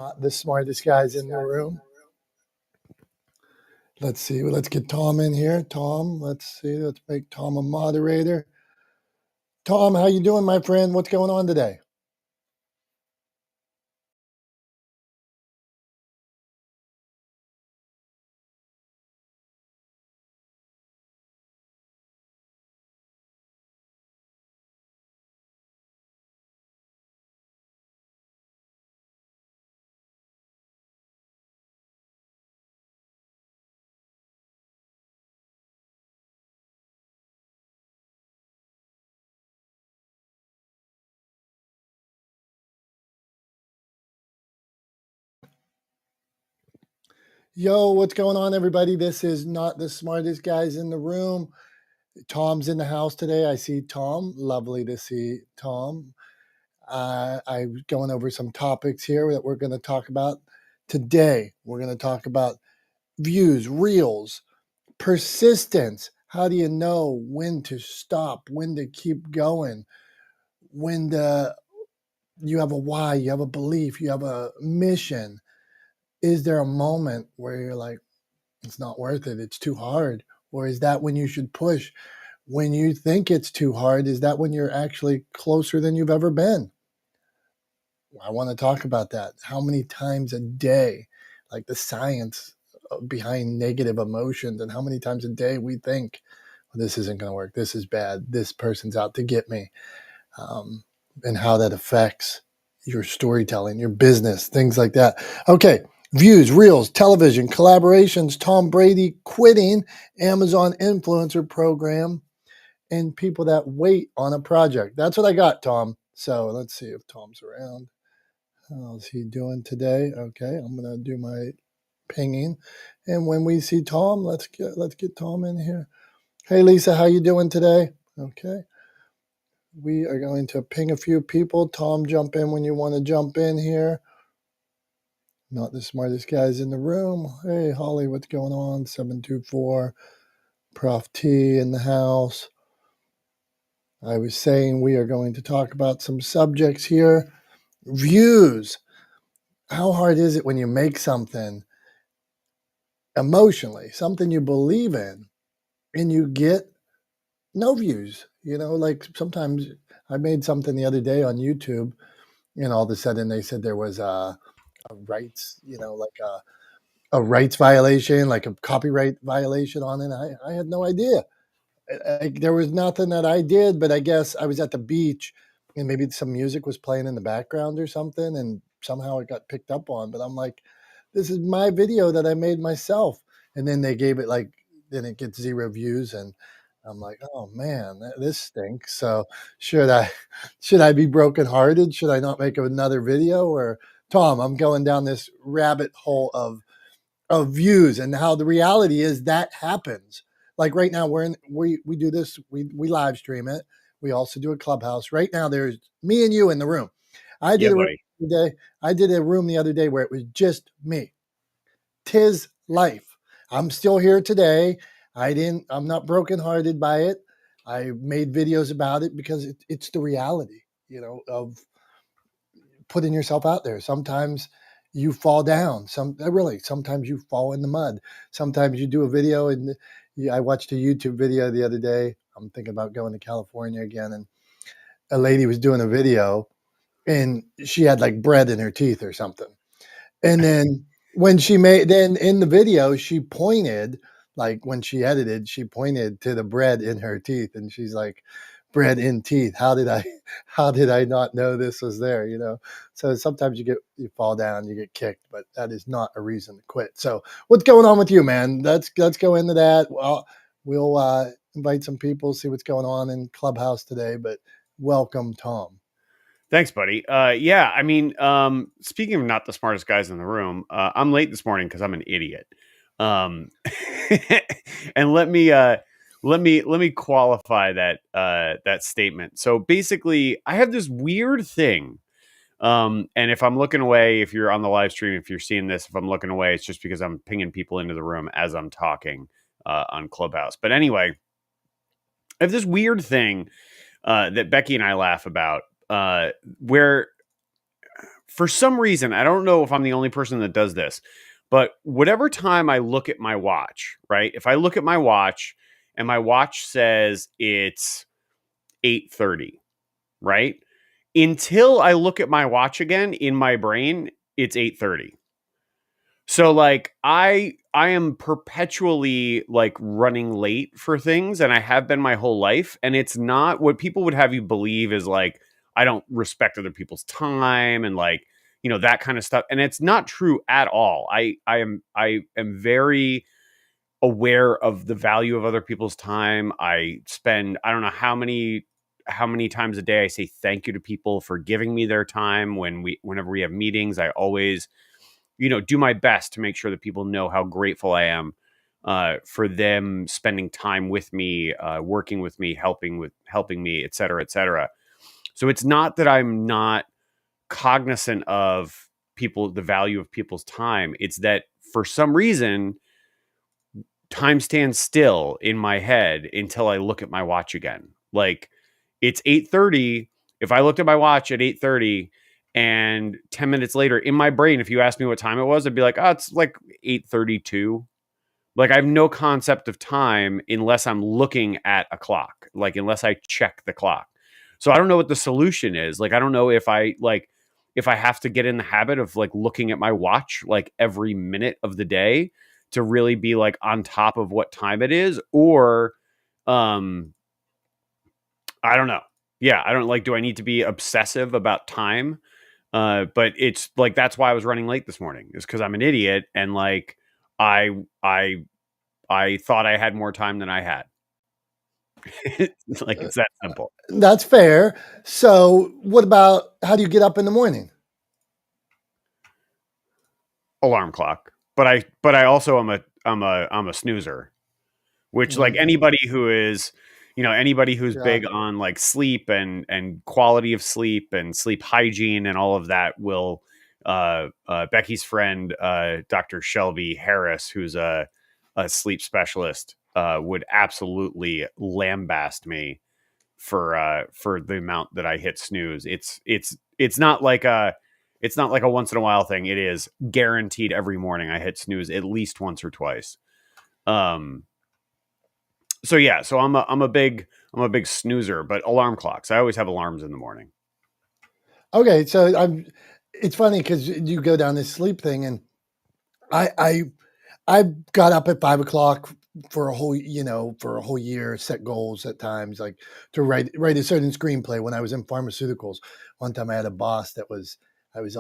not the smartest guys in the room. Let's see. Let's get Tom in here. Tom, let's see. Let's make Tom a moderator. Tom, how you doing, my friend? What's going on today? Yo, what's going on, everybody? This is not the smartest guys in the room. Tom's in the house today. I see Tom. Lovely to see Tom. I'm going over some topics here that we're going to talk about today. We're going to talk about views, reels, persistence. How do you know when to stop, when to keep going, when you have a why, you have a belief, you have a mission? Is there a moment where you're like, it's not worth it, it's too hard? Or is that when you should push? When you think it's too hard, is that when you're actually closer than you've ever been? I want to talk about that. How many times a day, like the science behind negative emotions, and how many times a day we think, well, this isn't going to work, this is bad, this person's out to get me, and how that affects your storytelling, your business, things like that. Okay, views, reels, television, collaborations, Tom Brady quitting Amazon influencer program, and people that wait on a project. That's what I got, Tom. So let's see if Tom's around. How's he doing today? Okay, I'm gonna do my pinging, and when we see Tom, let's get Tom in here. Hey, Lisa, how you doing today? Okay, we are going to ping a few people. Tom, jump in when you want to jump in here. Not the smartest guys in the room. Hey, Holly, what's going on? 724, Prof T in the house. I was saying we are going to talk about some subjects here. Views. How hard is it when you make something emotionally, something you believe in, and you get no views? You know, like sometimes I made something the other day on YouTube, and all of a sudden they said there was a rights, like a rights violation, like a copyright violation on it. I had no idea. There was nothing that I did, but I guess I was at the beach and maybe some music was playing in the background or something, and somehow it got picked up on. But I'm like, this is my video that I made myself. And then they gave it then it gets 0 views, and I'm like, oh man, this stinks. So should I be brokenhearted? Should I not make another video? Or Tom, I'm going down this rabbit hole of views, and how the reality is that happens. Like right now, we do this, we live stream it. We also do a clubhouse. Right now, there's me and you in the room. I did a room the other day where it was just me. 'Tis life. I'm still here today. I'm not brokenhearted by it. I made videos about it because it's the reality, of putting yourself out there. Sometimes you fall down. Sometimes you fall in the mud. Sometimes you do a video, and I watched a YouTube video the other day. I'm thinking about going to California again, and a lady was doing a video, and she had like bread in her teeth or something. And then then in the video, she pointed, like when she edited, she pointed to the bread in her teeth, and she's like, bread in teeth. How did I not know this was there? So sometimes you fall down, you get kicked, but that is not a reason to quit. So what's going on with you, man? Let's go into that. Well, we'll invite some people, see what's going on in Clubhouse today, but welcome, Tom. Thanks, buddy. Yeah, I mean, speaking of not the smartest guys in the room, I'm late this morning because I'm an idiot. And let me qualify that statement. So basically, I have this weird thing. And if I'm looking away, if you're on the live stream, if you're seeing this, if I'm looking away, it's just because I'm pinging people into the room as I'm talking on Clubhouse. But anyway, I have this weird thing that Becky and I laugh about. Where for some reason, I don't know if I'm the only person that does this, but whatever time I look at my watch, right? If I look at my watch and my watch says it's 8:30, right? Until I look at my watch again in my brain, it's 8:30. So like I am perpetually like running late for things, and I have been my whole life, and it's not what people would have you believe is like I don't respect other people's time and like, that kind of stuff, and it's not true at all. I am very aware of the value of other people's time. I spend, I don't know how many times a day I say thank you to people for giving me their time whenever we have meetings. I always, do my best to make sure that people know how grateful I am for them spending time with me, working with me, helping me, et cetera, et cetera. So it's not that I'm not cognizant of the value of people's time. It's that for some reason, time stands still in my head until I look at my watch again. Like it's 8:30. If I looked at my watch at 8:30 and 10 minutes later in my brain, if you asked me what time it was, I'd be like, oh, it's like 8:32. Like I have no concept of time unless I'm looking at a clock, like unless I check the clock. So I don't know what the solution is. Like I don't know if I have to get in the habit of like looking at my watch like every minute of the day to really be like on top of what time it is, or um I don't know. Yeah, I don't like, do I need to be obsessive about time? But it's like that's why I was running late this morning, is because I'm an idiot, and like I I I thought I had more time than I had. Like it's that simple. That's fair. So, what about how do you get up in the morning? Alarm clock. But I also I'm a snoozer, which like Mm, anybody who's yeah. big on like sleep and quality of sleep and sleep hygiene and all of that will Becky's friend Dr. Shelby Harris, who's a sleep specialist, would absolutely lambast me for the amount that I hit snooze. It's not like a once in a while thing. It is guaranteed every morning I hit snooze at least once or twice. Um so yeah, so I'm a big snoozer, but alarm clocks. I always have alarms in the morning. Okay, so I'm. It's funny because you go down this sleep thing, and I I I got up at 5 o'clock for a whole year, set goals at times, like to write a certain screenplay. When I was in pharmaceuticals, one time I had a boss that was I was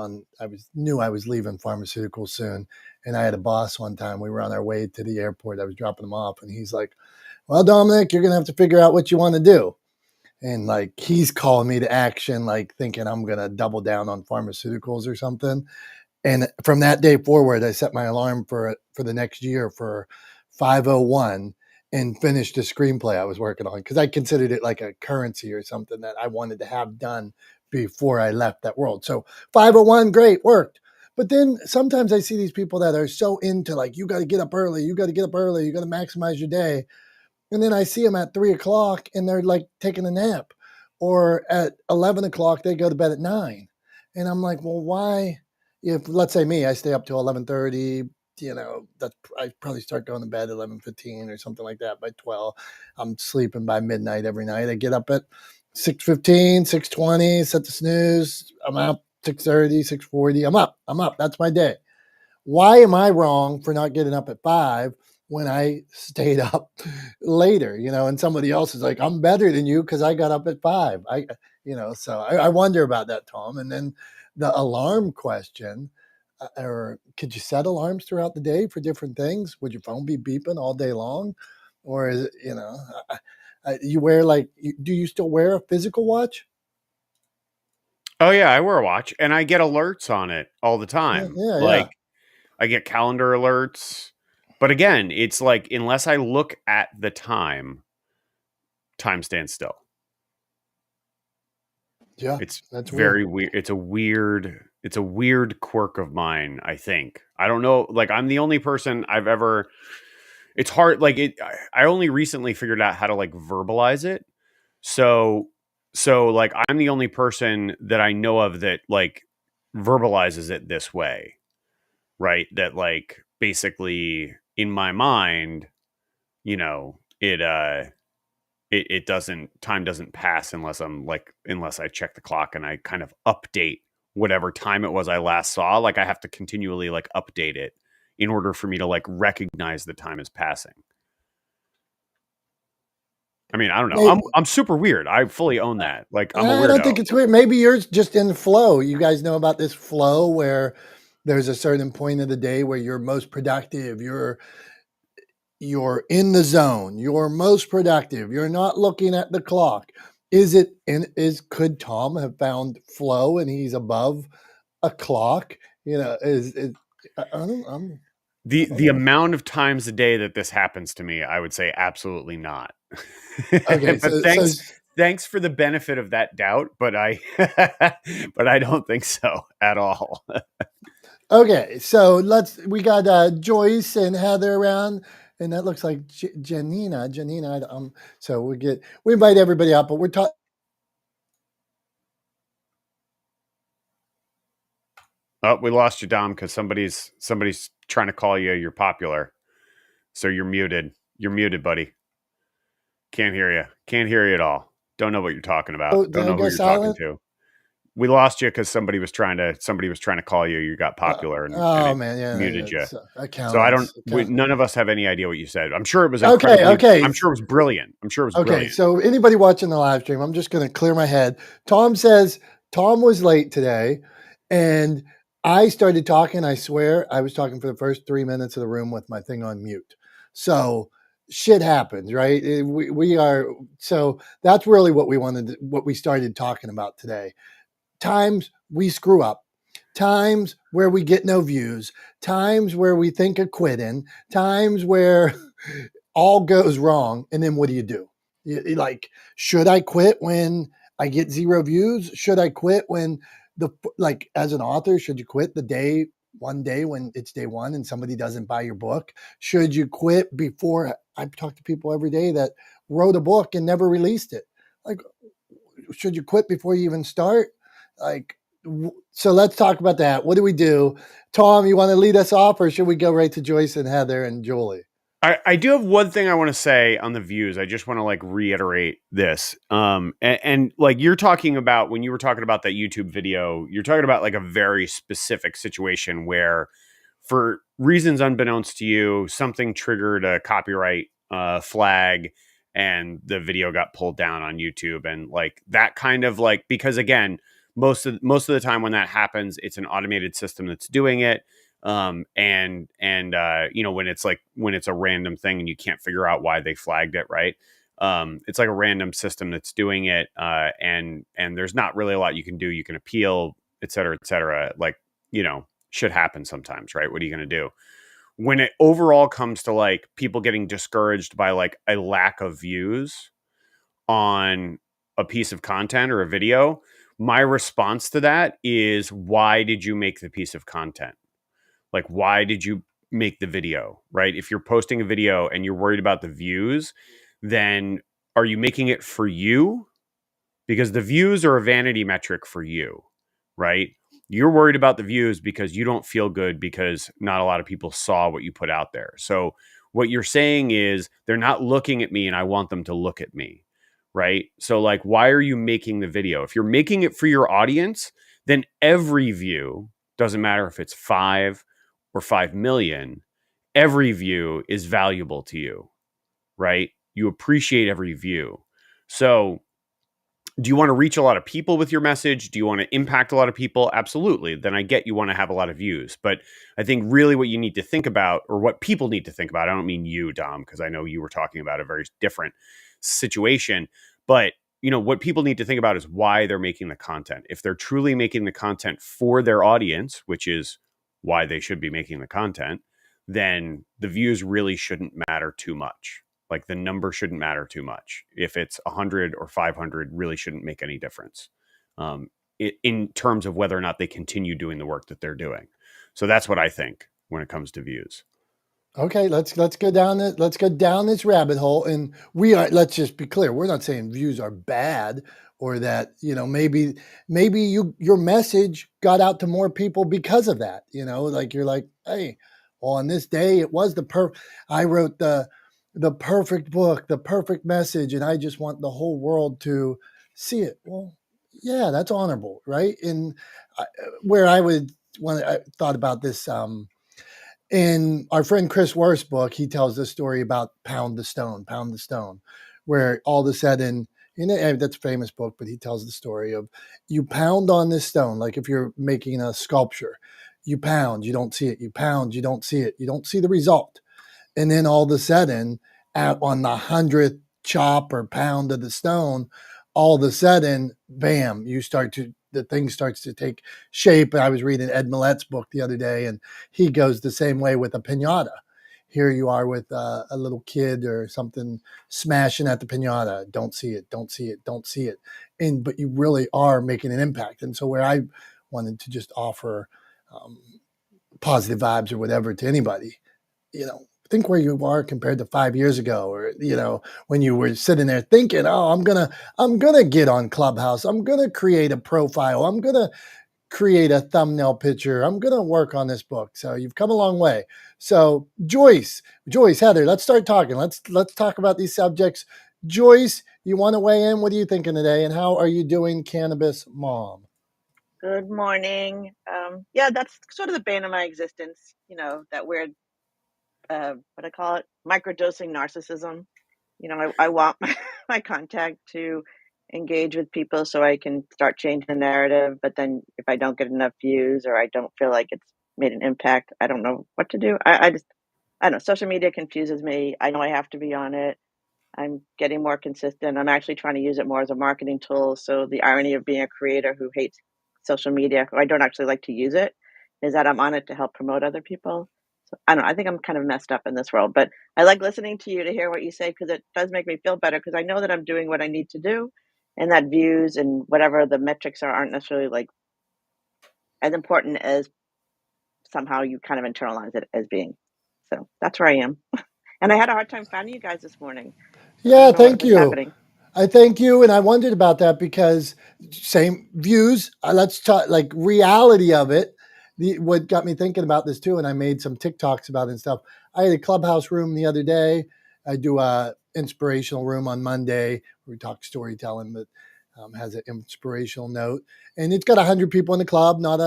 knew I was leaving pharmaceuticals soon, and I had a boss one time. We were on our way to the airport. I was dropping him off, and he's like, "Well, Dominic, you're gonna have to figure out what you want to do." And like he's calling me to action, like thinking I'm gonna double down on pharmaceuticals or something. And from that day forward, I set my alarm for the next year for 5:01 and finished the screenplay I was working on because I considered it like a currency or something that I wanted to have done before I left that world. So 5:01, great, worked. But then sometimes I see these people that are so into like, you got to get up early, you got to get up early, you got to maximize your day. And then I see them at 3 o'clock and they're like taking a nap, or at 11 o'clock, they go to bed at 9. And I'm like, well, why? If let's say me, I stay up till 11:30, that I probably start going to bed at 11:15 or something like that by 12. I'm sleeping by midnight every night. I get up at 6:15, 6:20, set the snooze. I'm up 6:30, 6:40. I'm up. I'm up. That's my day. Why am I wrong for not getting up at 5 when I stayed up later? And somebody else is like, I'm better than you because I got up at 5. So I wonder about that, Tom. And then the alarm question, or could you set alarms throughout the day for different things? Would your phone be beeping all day long? Or is it, you wear do you still wear a physical watch? Oh yeah, I wear a watch and I get alerts on it all the Yeah, time. yeah, yeah. Like I get calendar alerts. But again, it's like unless I look at the time stands still. Yeah, It's that's weird. very weird. It's a weird quirk of mine, I think. I don't know, like I'm the only person I've ever it's hard like it I only recently figured out how to like verbalize it. So like I'm the only person that I know of that like verbalizes it this way, right? That like basically in my mind, you know, it doesn't, time doesn't pass unless I check the clock and I kind of update whatever time it was I last saw. Like I have to continually like update it in order for me to like recognize the time is passing. I mean, I don't know. Maybe, I'm super weird. I fully own that. Like I'm a I don't think weirdo. it's weird. Maybe you're just in flow. You guys know about this flow where there's a certain point of the day where you're most productive. You're in the zone. You're most productive. You're not looking at the clock. Could Tom have found flow and he's above a clock? You know, I don't The know. amount of times a day that this happens to me, I would say absolutely not. Okay, But so thanks for the benefit of that doubt, but I but I don't think so at all. okay, so we got Joyce and Heather around, and that looks like Janina. Janina, so we invite everybody up, but we're talking. Oh, we lost you, Dom, because somebody's trying to call you. You're popular, so you're muted. You're muted, buddy. Can't hear you. Can't hear you at all. Don't know what you're talking Oh, about. did Don't I know who go you're talking silent? to. We lost you because somebody was trying to call you. You got popular and Oh it man, yeah, muted yeah, you. it's So I don't. accountants. None of us have any idea what you said. I'm sure it was Okay, incredibly. okay. I'm sure it was brilliant. I'm sure it was Okay, brilliant. so anybody watching the live stream, I'm just going to clear my head. Tom says Tom was late today, and I started talking. I swear I was talking for the first 3 minutes of the room with my thing on mute. So shit happens, right? We are so that's really what what we started talking about today. Times we screw up, times where we get no views, times where we think of quitting, times where all goes wrong. And then what do you do? Like, should I quit when I get 0 views? Should I quit when like as an author, should you quit one day when it's day one and somebody doesn't buy your book? Should you quit before? I talk to people every day that wrote a book and never released it. Like, should you quit before you even start? Like, so let's talk about that. What do we do? Tom, you want to lead us off or should we go right to Joyce and Heather and Julie? I do have one thing I want to say on the views. I just want to like reiterate this. And like you're talking about when you were talking about that YouTube video, you're talking about like a very specific situation where, for reasons unbeknownst to you, something triggered a copyright flag, and the video got pulled down on YouTube, and like that kind of like, because again, most of the time when that happens, it's an automated system that's doing it. You know, when it's a random thing and you can't figure out why they flagged it, right? It's like a random system that's doing it, and there's not really a lot you can do. You can appeal, et cetera, et cetera. Like, you know, shit happens sometimes, right? What are you going to do when it overall comes to like people getting discouraged by like a lack of views on a piece of content or a video? My response to that is, why did you make the piece of content? Like, why did you make the video, right? If you're posting a video and you're worried about the views, then are you making it for you? Because the views are a vanity metric for you, right? You're worried about the views because you don't feel good because not a lot of people saw what you put out there. So what you're saying is, they're not looking at me and I want them to look at me, right? So like, why are you making the video? If you're making it for your audience, then every view, doesn't matter if it's 5 or 5 million, every view is valuable to you, right? You appreciate every view. So do you want to reach a lot of people with your message? Do you want to impact a lot of people? Absolutely. Then I get you want to have a lot of views. But I think really what you need to think about, or what people need to think about, I don't mean you, Dom, because I know you were talking about a very different situation. But you know what people need to think about is why they're making the content. If they're truly making the content for their audience, which is why they should be making the content, then the views really shouldn't matter too much. Like the number shouldn't matter too much. If it's 100 or 500, really shouldn't make any difference um, in terms of whether or not they continue doing the work that they're doing. So that's what I think when it comes to views. Okay, let's go down it. Let's go down this rabbit hole, and we are. Let's just be clear. We're not saying views are bad, or that maybe your message got out to more people because of that. Like you're like, hey, well, on this day it was I wrote the perfect book, the perfect message, and I just want the whole world to see it. Well, yeah, that's honorable, right? And where I would when I thought about this. In our friend Chris Worth's book, he tells this story about pound the stone, where all of a sudden, that's a famous book, but he tells the story of you pound on this stone, like if you're making a sculpture, you pound, you don't see it, you pound, you don't see it, you don't see the result. And then all of a sudden, on the 100th chop or pound of the stone, all of a sudden, bam, the thing starts to take shape. And I was reading Ed Millett's book the other day, and he goes the same way with a pinata. Here you are with a little kid or something smashing at the pinata. Don't see it, don't see it, don't see it. But you really are making an impact. And so where I wanted to just offer um, positive vibes or whatever to anybody, think where you are compared to 5 years ago, or when you were sitting there thinking, oh, I'm gonna get on Clubhouse, I'm gonna create a profile, I'm gonna create a thumbnail picture, I'm gonna work on this book. So you've come a long way. So Joyce, Heather, let's start talking. Let's talk about these subjects. Joyce, you want to weigh in? What are you thinking today, and how are you doing, cannabis mom? Good morning. Yeah, that's sort of the bane of my existence, that weird, what I call it, microdosing narcissism. I want my contact to engage with people so I can start changing the narrative. But then if I don't get enough views or I don't feel like it's made an impact, I don't know what to do. I don't know. Social media confuses me. I know I have to be on it. I'm getting more consistent. I'm actually trying to use it more as a marketing tool. So the irony of being a creator who hates social media, who I don't actually like to use it, is that I'm on it to help promote other people. So I don't know. I think I'm kind of messed up in this world, but I like listening to you to hear what you say because it does make me feel better because I know that I'm doing what I need to do, and that views and whatever the metrics are aren't necessarily like as important as somehow you kind of internalize it as being. So that's where I am. And I had a hard time finding you guys this morning. I Yeah, don't know what thank was you. happening. I thank you, and I wondered about that because same views. Let's talk like reality of it. What got me thinking about this too, and I made some TikToks about it and stuff. I had a clubhouse room the other day. I do a inspirational room on Monday where we talk storytelling, but has an inspirational note, and it's got 100 people in the club. Not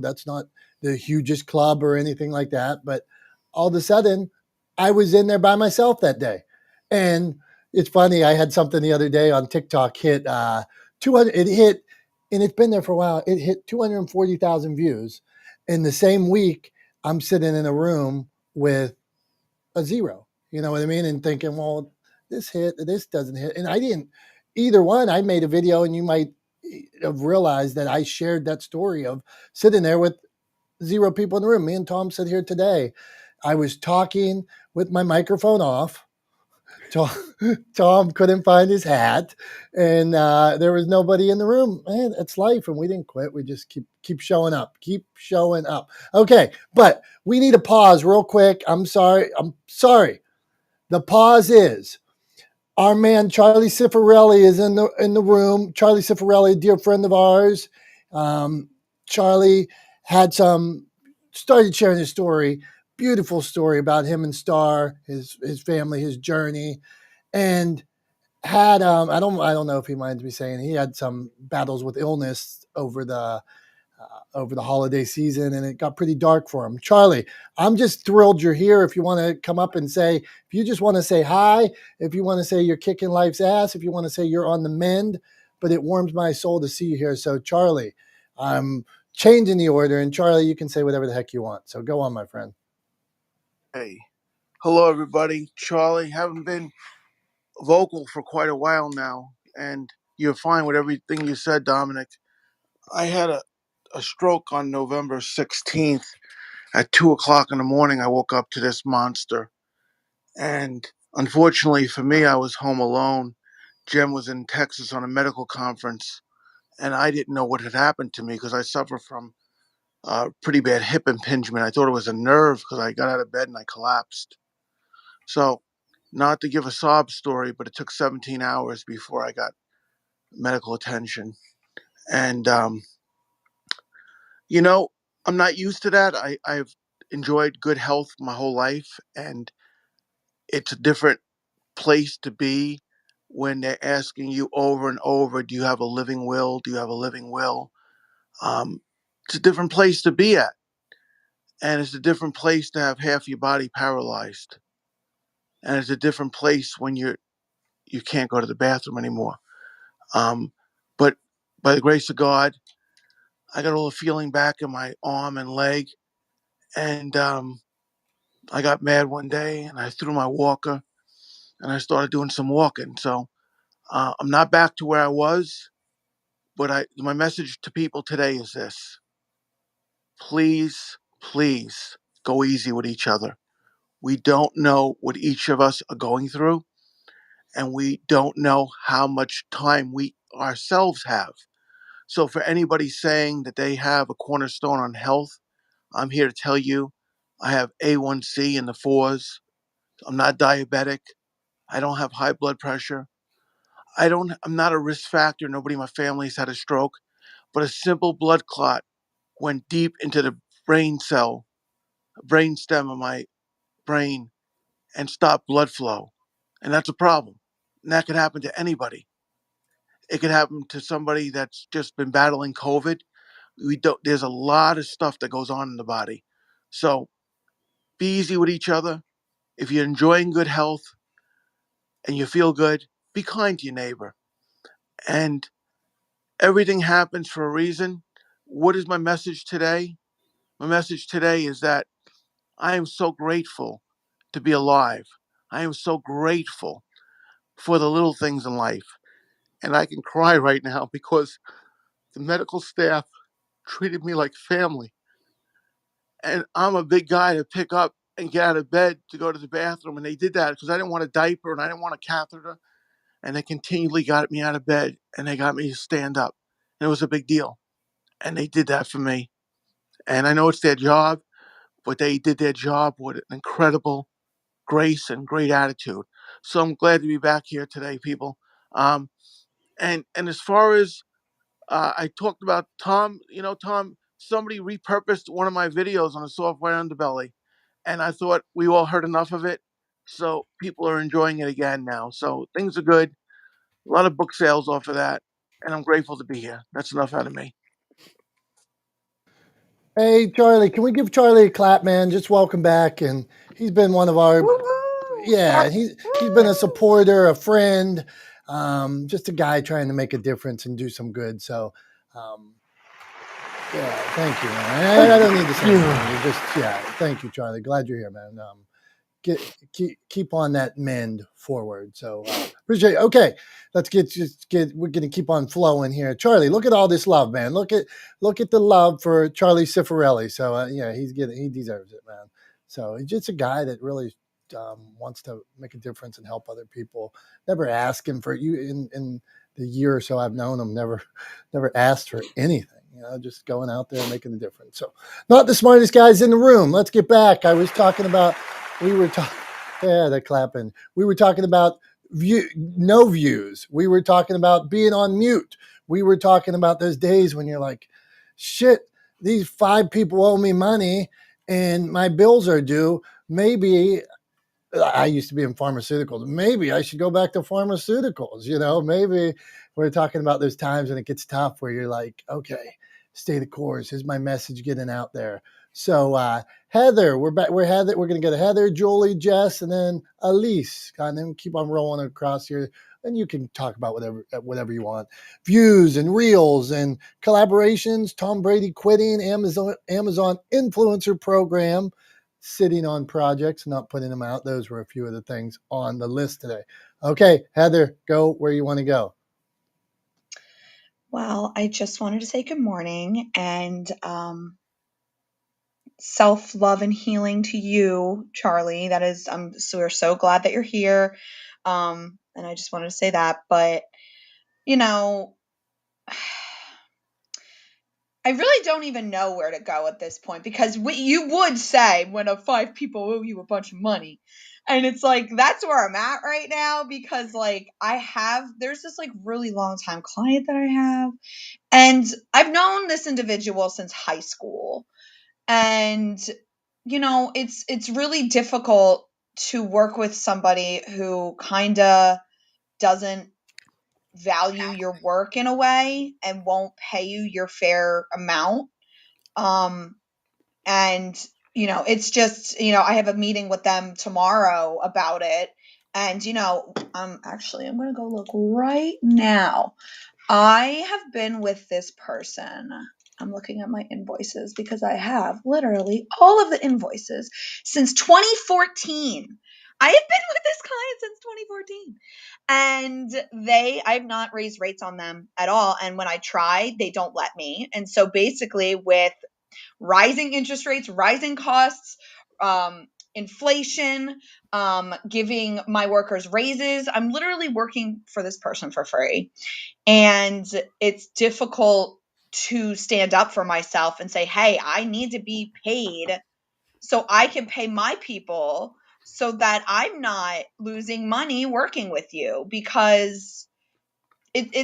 that's not the hugest club or anything like that, but all of a sudden, I was in there by myself that day, and it's funny. I had something the other day on TikTok hit 200. It hit, and it's been there for a while. It hit 240,000 views. In the same week, I'm sitting in a room with a zero. You know what I mean? And thinking, well, this hit, this doesn't hit. And I didn't either one. I made a video, and you might have realized that I shared that story of sitting there with zero people in the room. Me and Tom sit here today. I was talking with my microphone off. Tom, Tom couldn't find his hat, and there was nobody in the room. Man, it's life, and we didn't quit. We just keep showing up, keep showing up. Okay, but we need a pause real quick. I'm sorry. I'm sorry. The pause is our man Charlie Cifarelli is in the room. Charlie Cifarelli, a dear friend of ours. Charlie had started sharing his story, beautiful story about him and Star, his family, his journey, and had I don't know if he minds me saying he had some battles with illness over the holiday season, and it got pretty dark for him. Charlie, I'm just thrilled you're here. If you want to come up and say, if you just want to say hi, if you want to say you're kicking life's ass, if you want to say you're on the mend, but it warms my soul to see you here. So Charlie, I'm changing the order, and Charlie, you can say whatever the heck you want. So go on, my friend. Hey, hello everybody. Charlie, haven't been vocal for quite a while now, and you're fine with everything you said, Dominic. I had a stroke on November 16th at 2 o'clock in the morning. I woke up to this monster, and unfortunately for me, I was home alone. Jem was in Texas on a medical conference, and I didn't know what had happened to me because I suffer from pretty bad hip impingement. I thought it was a nerve because I got out of bed and I collapsed. So, not to give a sob story, but it took 17 hours before I got medical attention. And, you know, I'm not used to that. I've enjoyed good health my whole life, and it's a different place to be when they're asking you over and over, do you have a living will? Do you have a living will? It's a different place to be at. And it's a different place to have half your body paralyzed. And it's a different place when you can't go to the bathroom anymore. But by the grace of God, I got all the feeling back in my arm and leg. And I got mad one day and I threw my walker and I started doing some walking. So I'm not back to where I was, but my message to people today is this: please, please go easy with each other. We don't know what each of us are going through, and we don't know how much time we ourselves have. So, for anybody saying that they have a cornerstone on health, I'm here to tell you I have A1C in the fours. I'm not diabetic. I don't have high blood pressure. I'm not a risk factor. Nobody in my family has had a stroke, but a simple blood clot went deep into the brain stem of my brain and stopped blood flow. And that's a problem. And that could happen to anybody. It could happen to somebody that's just been battling COVID. There's a lot of stuff that goes on in the body. So be easy with each other. If you're enjoying good health and you feel good, be kind to your neighbor. And everything happens for a reason. What is my message today? My message today is that I am so grateful to be alive. I am so grateful for the little things in life. And I can cry right now because the medical staff treated me like family. And I'm a big guy to pick up and get out of bed to go to the bathroom. And they did that because I didn't want a diaper and I didn't want a catheter. And they continually got me out of bed and they got me to stand up. And it was a big deal. And they did that for me. And I know it's their job, but they did their job with an incredible grace and great attitude. So I'm glad to be back here today, people. And as far as I talked about Tom, Tom, somebody repurposed one of my videos on a software underbelly, and I thought we all heard enough of it, so people are enjoying it again now. So things are good. A lot of book sales off of that, and I'm grateful to be here. That's enough out of me. Hey, Charlie, can we give Charlie a clap, man? Just welcome back. And he's been one of our, yeah, he's been a supporter, a friend, just a guy trying to make a difference and do some good. So, yeah, thank you, man. I don't need to say anything. Thank you, Charlie. Glad you're here, man. Keep on that mend forward. So appreciate it. Okay, let's we're gonna keep on flowing here. Charlie, look at all this love, man. Look at the love for Charlie Cifarelli. So yeah, he deserves it, man. So he's just a guy that really wants to make a difference and help other people. Never ask him for you in the year or so I've known him. Never asked for anything. Just going out there and making a difference. So not the smartest guys in the room. Let's get back. I was talking about. Yeah, they're clapping. We were talking about no views. We were talking about being on mute. We were talking about those days when you're like, shit, these 5 people owe me money and my bills are due. Maybe I used to be in pharmaceuticals. Maybe I should go back to pharmaceuticals. Maybe we're talking about those times when it gets tough where you're like, okay, stay the course. Is my message getting out there? So Heather, we're back. We're Heather. We're going to go to Heather, Julie, Jess, and then Elise. And then keep on rolling across here. And you can talk about whatever you want. Views and reels and collaborations. Tom Brady quitting Amazon influencer program. Sitting on projects, not putting them out. Those were a few of the things on the list today. Okay, Heather, go where you want to go. Well, I just wanted to say good morning and self-love and healing to you, Charlie. So we're so glad that you're here. And I just wanted to say that. But, I really don't even know where to go at this point, because you would say when 5 people owe you a bunch of money. And it's like, that's where I'm at right now, because like there's this like really long time client that I have, and I've known this individual since high school. And, it's really difficult to work with somebody who kind of doesn't value your work in a way and won't pay you your fair amount. And it's just, I have a meeting with them tomorrow about it. And I'm going to go look right now. I have been with this person. I'm looking at my invoices because I have literally all of the invoices since 2014. I have been with this client since 2014, and I've not raised rates on them at all. And when I try, they don't let me. And so basically, with rising interest rates, rising costs, inflation, giving my workers raises, I'm literally working for this person for free. And it's difficult to stand up for myself and say, hey, I need to be paid so I can pay my people, so that I'm not losing money working with you, because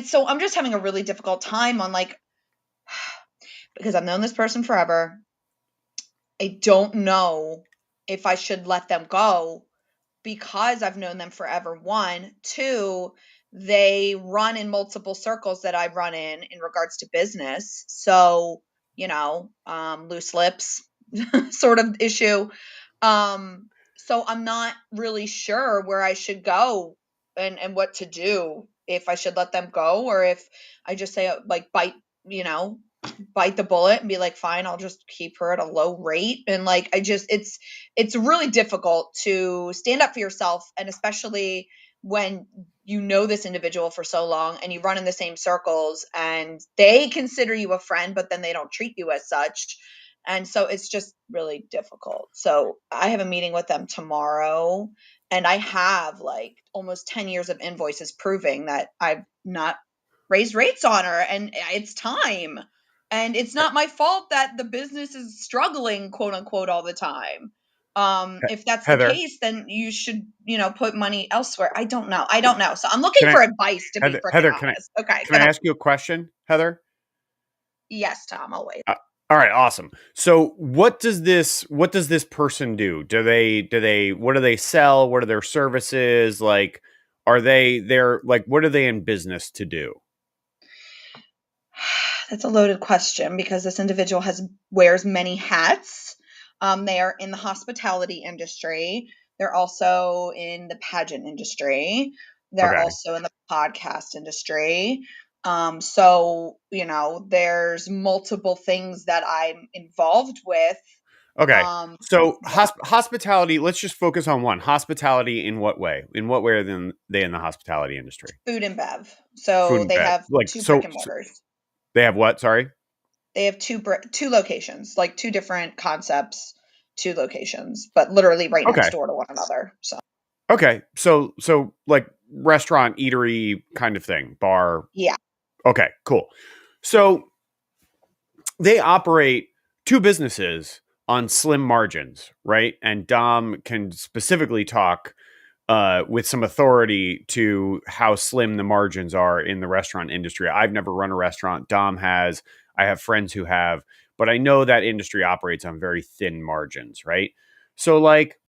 so I'm just having a really difficult time on like, because I've known this person forever. I don't know if I should let them go because I've known them forever. 1, 2, they run in multiple circles that I run in regards to business. So, loose lips sort of issue. So I'm not really sure where I should go and what to do, if I should let them go, or if I just say like bite the bullet and be like, fine, I'll just keep her at a low rate. And like, it's really difficult to stand up for yourself. And especially when you know this individual for so long and you run in the same circles and they consider you a friend, but then they don't treat you as such. And so it's just really difficult. So I have a meeting with them tomorrow, and I have like almost 10 years of invoices proving that I've not raised rates on her, and it's time. And it's not my fault that the business is struggling, quote unquote, all the time. If that's the Heather, case, then you should, put money elsewhere. I don't know. So I'm looking can for I, advice, to be freaking Heather, honest. Okay. can I ask you a question, Heather? Yes, Tom, I'll wait. All right, awesome. So what does this person do? What do they sell? What are their services? Like, they're like, what are they in business to do? That's a loaded question, because this individual wears many hats. They are in the hospitality industry. They're also in the pageant industry. They're Okay. also in the podcast industry. So, there's multiple things that I'm involved with. Okay. So Yeah. hospitality, let's just focus on one. Hospitality in what way? In what way are they in the hospitality industry? Food and bev. Food So and they bev. have Like, 2 brick so and mortars. they have what? Sorry? They have 2 locations, like 2 different concepts, 2 locations, but literally right Okay. next door to one another. So Okay. So like restaurant, eatery kind of thing, bar. yeah. Okay, cool. So they operate 2 businesses on slim margins, right? And Dom can specifically talk with some authority to how slim the margins are in the restaurant industry. I've never run a restaurant. Dom has. I have friends who have, but I know that industry operates on very thin margins, right? So like,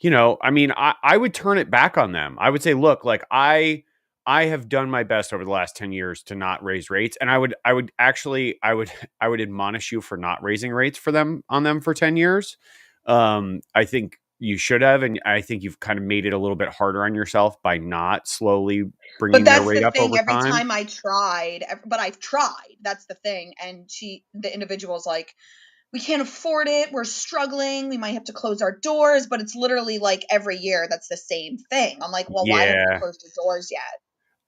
I mean, I would turn it back on them. I would say, look, like I have done my best over the last 10 years to not raise rates. And I would admonish you for not raising rates on them for 10 years. I think you should have. And I think you've kind of made it a little bit harder on yourself by not slowly But bringing their that's rate the up thing. over Every time. time I tried, but I've tried. That's the thing. And the individual's like, we can't afford it. We're struggling. We might have to close our doors. But it's literally like every year that's the same thing. I'm like, well, why have you Yeah. closed your doors yet?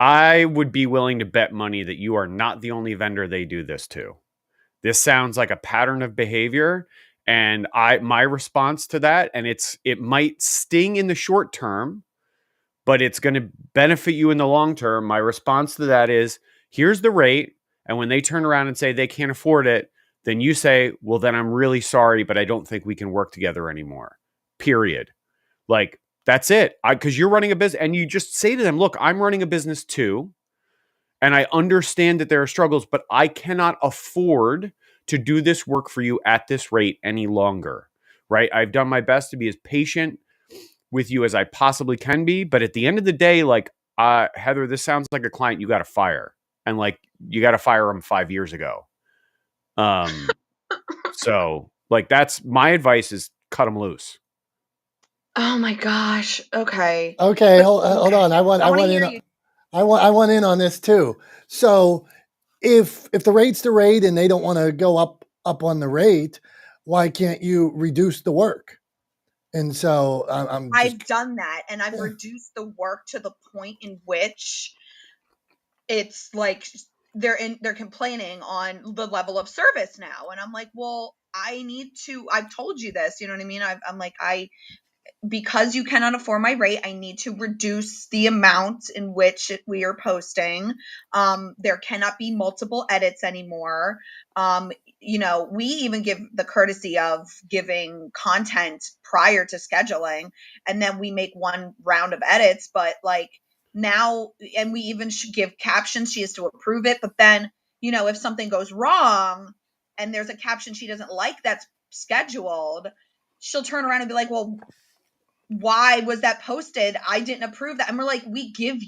I would be willing to bet money that you are not the only vendor they do this to. This sounds like a pattern of behavior. And my response to that, and it might sting in the short term, but it's going to benefit you in the long term. My response to that is, here's the rate, And when they turn around and say they can't afford it, then you say, well, then I'm really sorry, but I don't think we can work together anymore. Period. Like, that's it. Because you're running a business, and you just say to them, look, I'm running a business too. And I understand that there are struggles, but I cannot afford to do this work for you at this rate any longer. Right? I've done my best to be as patient with you as I possibly can be. But at the end of the day, like, Heather, this sounds like a client you got to fire. And like, you got to fire them 5 years ago. So like, that's my advice, is cut them loose. Oh my gosh. Okay. Okay, hold on. I want hear in. you. I want in on this too. So if the rate's the rate and they don't want to go up on the rate, why can't you reduce the work? And so I've done that, and I've reduced the work to the point in which it's like they're complaining on the level of service now, and I'm like, well, I've told you this, you know what I mean? I'm like, because you cannot afford my rate, I need to reduce the amount in which we are posting. There cannot be multiple edits anymore. We even give the courtesy of giving content prior to scheduling, and then we make one round of edits. But like now, and we even should give captions. She has to approve it. But then, if something goes wrong and there's a caption she doesn't like that's scheduled, she'll turn around and be like, well, why was that posted? I didn't approve that. And we're like, we give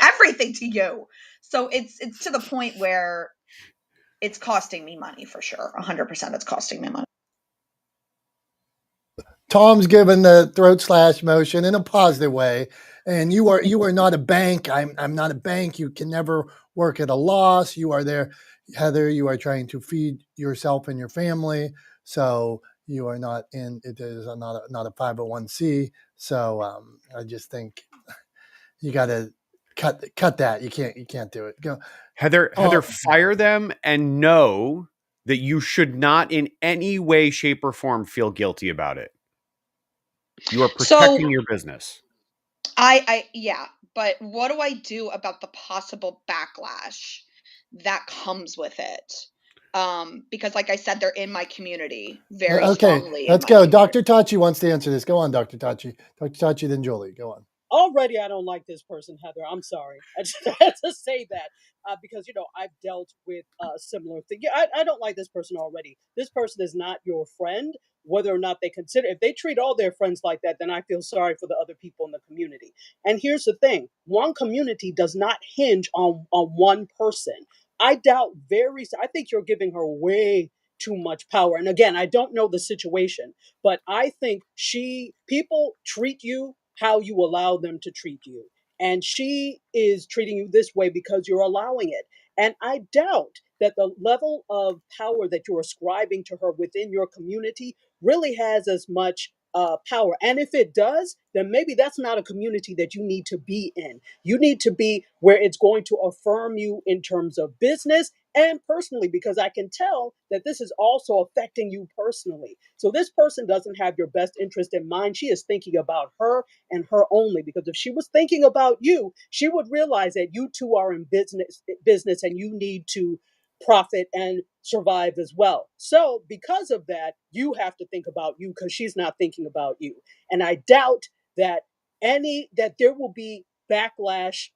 everything to you. So it's to the point where it's costing me money for sure. 100% it's costing me money. Tom's given the throat slash motion in a positive way. And you are not a bank. I'm not a bank. You can never work at a loss. You are there, Heather. You are trying to feed yourself and your family. So you are not in. It is not a 501c. So I just think you got to cut that. You can't do it. Go, Heather, fire them, and know that you should not in any way, shape, or form feel guilty about it. You are protecting your business. Yeah, but what do I do about the possible backlash that comes with it? Because like I said, they're in my community very strongly. Let's go. Dr. Tachi wants to answer this. Go on, Dr. Tachi. Dr. Tachi, then Julie. Go on. Already, I don't like this person, Heather. I'm sorry. I just had to say that because, I've dealt with similar things. Yeah, I don't like this person already. This person is not your friend, whether or not they consider. If they treat all their friends like that, then I feel sorry for the other people in the community. And here's the thing. One community does not hinge on one person. I think you're giving her way too much power. And again, I don't know the situation, but I think people treat you how you allow them to treat you. And she is treating you this way because you're allowing it. And I doubt that the level of power that you're ascribing to her within your community really has as much power. And if it does, then maybe that's not a community that you need to be in. You need to be where it's going to affirm you in terms of business and personally, because I can tell that this is also affecting you personally. So this person doesn't have your best interest in mind. She is thinking about her and her only, because if she was thinking about you, she would realize that you two are in business and you need to profit and survive as well. So because of that, you have to think about you because she's not thinking about you. And I doubt that there will be backlash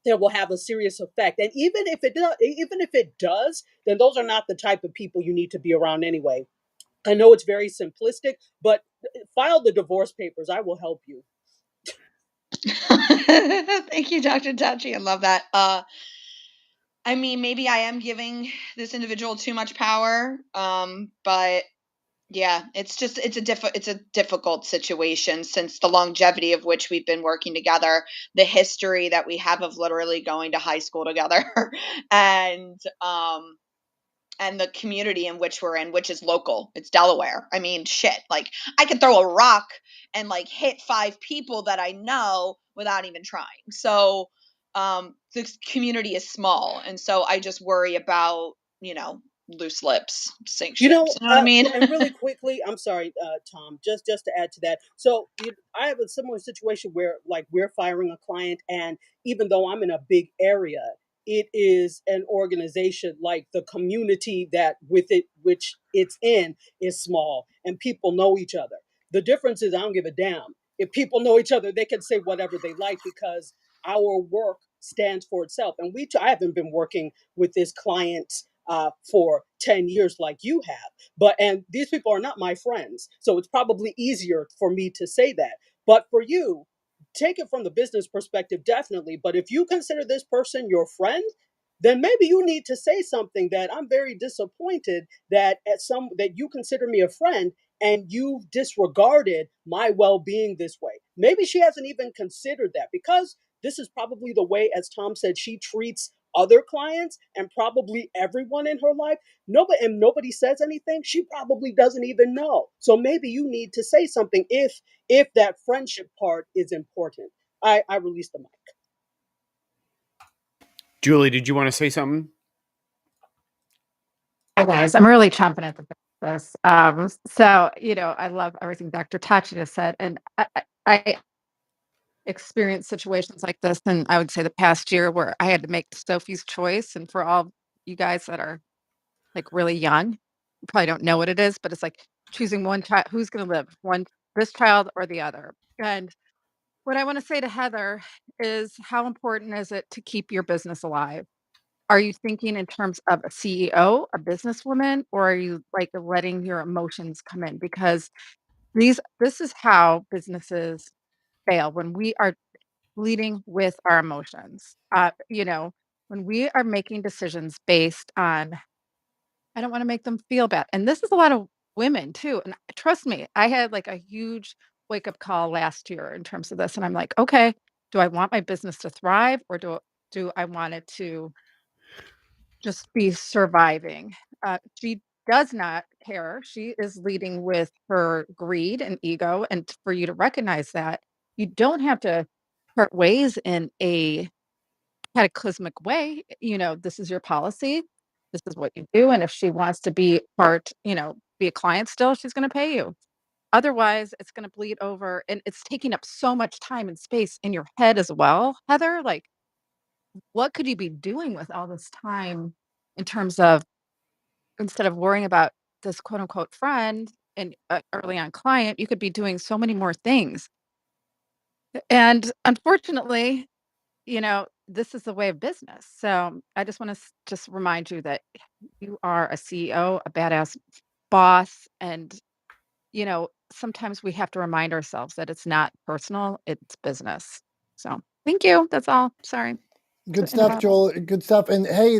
that will have a serious effect. And even if it does, then those are not the type of people you need to be around anyway. I know it's very simplistic, but file the divorce papers. I will help you. Thank you, Dr. Tachi. I love that. I mean, maybe I am giving this individual too much power, but yeah, it's a difficult situation since the longevity of which we've been working together, the history that we have of literally going to high school together, and the community in which we're in, which is local. It's Delaware. I mean, shit. Like, I could throw a rock and like hit 5 people that I know without even trying. So, the community is small, and so I just worry about loose lips, sink ships. You know what I mean? And really quickly, I'm sorry, Tom, just to add to that. So I have a similar situation where like we're firing a client, and even though I'm in a big area, it is an organization, like the community that with it, which it's in, is small and people know each other. The difference is I don't give a damn. If people know each other, they can say whatever they like because our work stands for itself. And I haven't been working with this client for 10 years like you have, and these people are not my friends. So it's probably easier for me to say that. But for you, take it from the business perspective, definitely. But if you consider this person your friend, then maybe you need to say something that I'm very disappointed that you consider me a friend and you've disregarded my well-being this way. Maybe she hasn't even considered that because this is probably the way, as Tom said, she treats other clients and probably everyone in her life. Nobody says anything. She probably doesn't even know. So maybe you need to say something if that friendship part is important. I release the mic. Julie, did you want to say something? Hi guys, I'm really chomping at the bit of this. So I love everything Dr. Tachi just said, and I experienced situations like this, and I would say the past year where I had to make Sophie's choice. And for all you guys that are like really young, you probably don't know what it is, but it's like choosing one child, who's going to live, this child or the other. And what I want to say to Heather is, how important is it to keep your business alive? Are you thinking in terms of a CEO, a businesswoman, or are you like letting your emotions come in? Because this is how businesses fail, when we are leading with our emotions. When we are making decisions based on, I don't want to make them feel bad. And this is a lot of women too. And trust me, I had like a huge wake up call last year in terms of this. And I'm like, okay, do I want my business to thrive, or do I want it to just be surviving? She does not care. She is leading with her greed and ego. And for you to recognize that, you don't have to part ways in a cataclysmic way. This is your policy. This is what you do. And if she wants to be be a client still, she's going to pay you. Otherwise, it's going to bleed over, and it's taking up so much time and space in your head as well. Heather, like, what could you be doing with all this time in terms of, instead of worrying about this quote unquote friend and early on client, you could be doing so many more things. And unfortunately, this is the way of business. So I just want to just remind you that you are a CEO, a badass boss. And, sometimes we have to remind ourselves that it's not personal, it's business. So thank you. That's all. Sorry. Good stuff, Joel. Good stuff. And hey,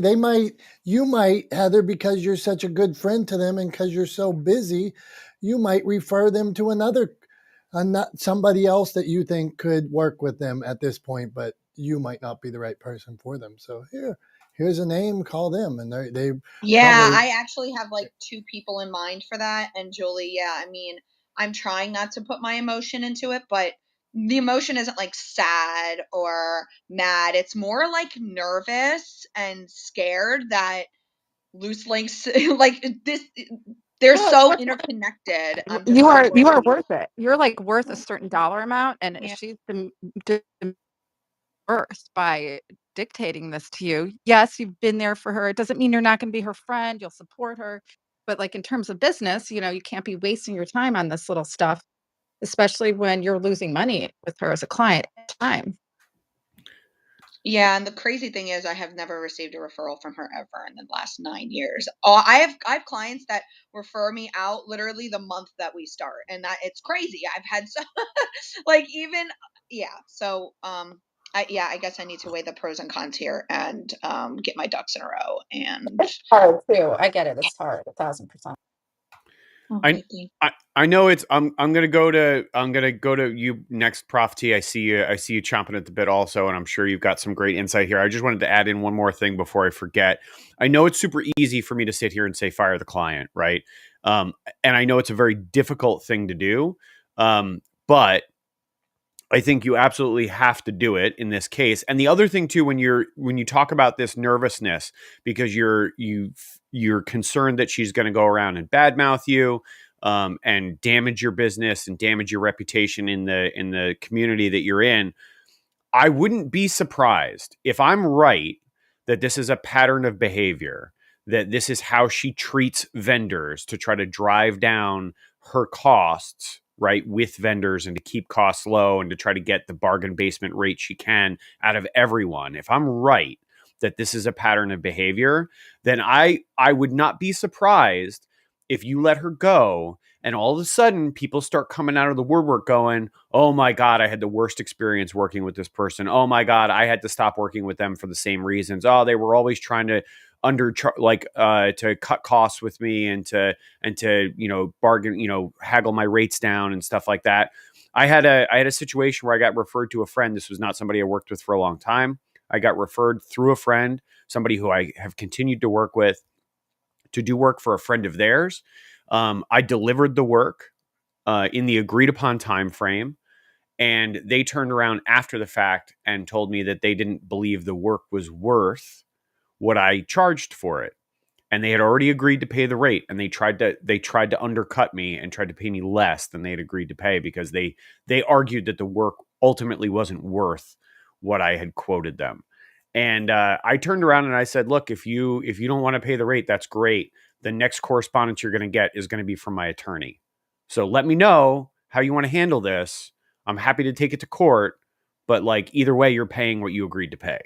you might, Heather, because you're such a good friend to them and because you're so busy, you might refer them to somebody else that you think could work with them at this point, but you might not be the right person for them. So here's a name, call them. And they Yeah, probably, I actually have like 2 people in mind for that. And Julie, yeah, I mean, I'm trying not to put my emotion into it, but the emotion isn't like sad or mad. It's more like nervous and scared that loose links like this, they're so interconnected. I'm just You so are worried. worth it. You're like worth a certain dollar amount, and Yeah. she's worth by dictating this to you. Yes, you've been there for her. It doesn't mean you're not going to be her friend. You'll support her. But like in terms of business, you can't be wasting your time on this little stuff, especially when you're losing money with her as a client at the time. Yeah, and the crazy thing is I have never received a referral from her ever in the last 9 years. I have clients that refer me out literally the month that we start, and that it's crazy. I've had so like even yeah. So I guess I need to weigh the pros and cons here and get my ducks in a row. And It's hard too. I get it. It's hard, 1,000%. okay, I know it's I'm gonna go to you next, Prof T. I see you chomping at the bit also, and I'm sure you've got some great insight here. I just wanted to add in one more thing before I forget. I know it's super easy for me to sit here and say fire the client, right? And I know it's a very difficult thing to do, but I think you absolutely have to do it in this case. And the other thing too, when you talk about this nervousness because you're concerned that she's going to go around and badmouth you, and damage your business and damage your reputation in the community that you're in, I wouldn't be surprised if I'm right that this is a pattern of behavior, that this is how she treats vendors to try to drive down her costs, right, with vendors and to keep costs low and to try to get the bargain basement rate she can out of everyone. If I'm right that this is a pattern of behavior, then I would not be surprised if you let her go and all of a sudden people start coming out of the woodwork going, oh my God, I had the worst experience working with this person. Oh my God, I had to stop working with them for the same reasons. Oh, they were always trying to to cut costs with me and to bargain, haggle my rates down and stuff like that. I had a situation where I got referred to a friend. This was not somebody I worked with for a long time. I got referred through a friend, somebody who I have continued to work with, to do work for a friend of theirs. I delivered the work in the agreed upon time frame, and they turned around after the fact and told me that they didn't believe the work was worth what I charged for it. And they had already agreed to pay the rate, and they tried to undercut me and tried to pay me less than they had agreed to pay because they argued that the work ultimately wasn't worth what I had quoted them. And I turned around and I said, look, if you don't want to pay the rate, that's great. The next correspondence you're going to get is going to be from my attorney. So let me know how you want to handle this. I'm happy to take it to court, but like either way, you're paying what you agreed to pay.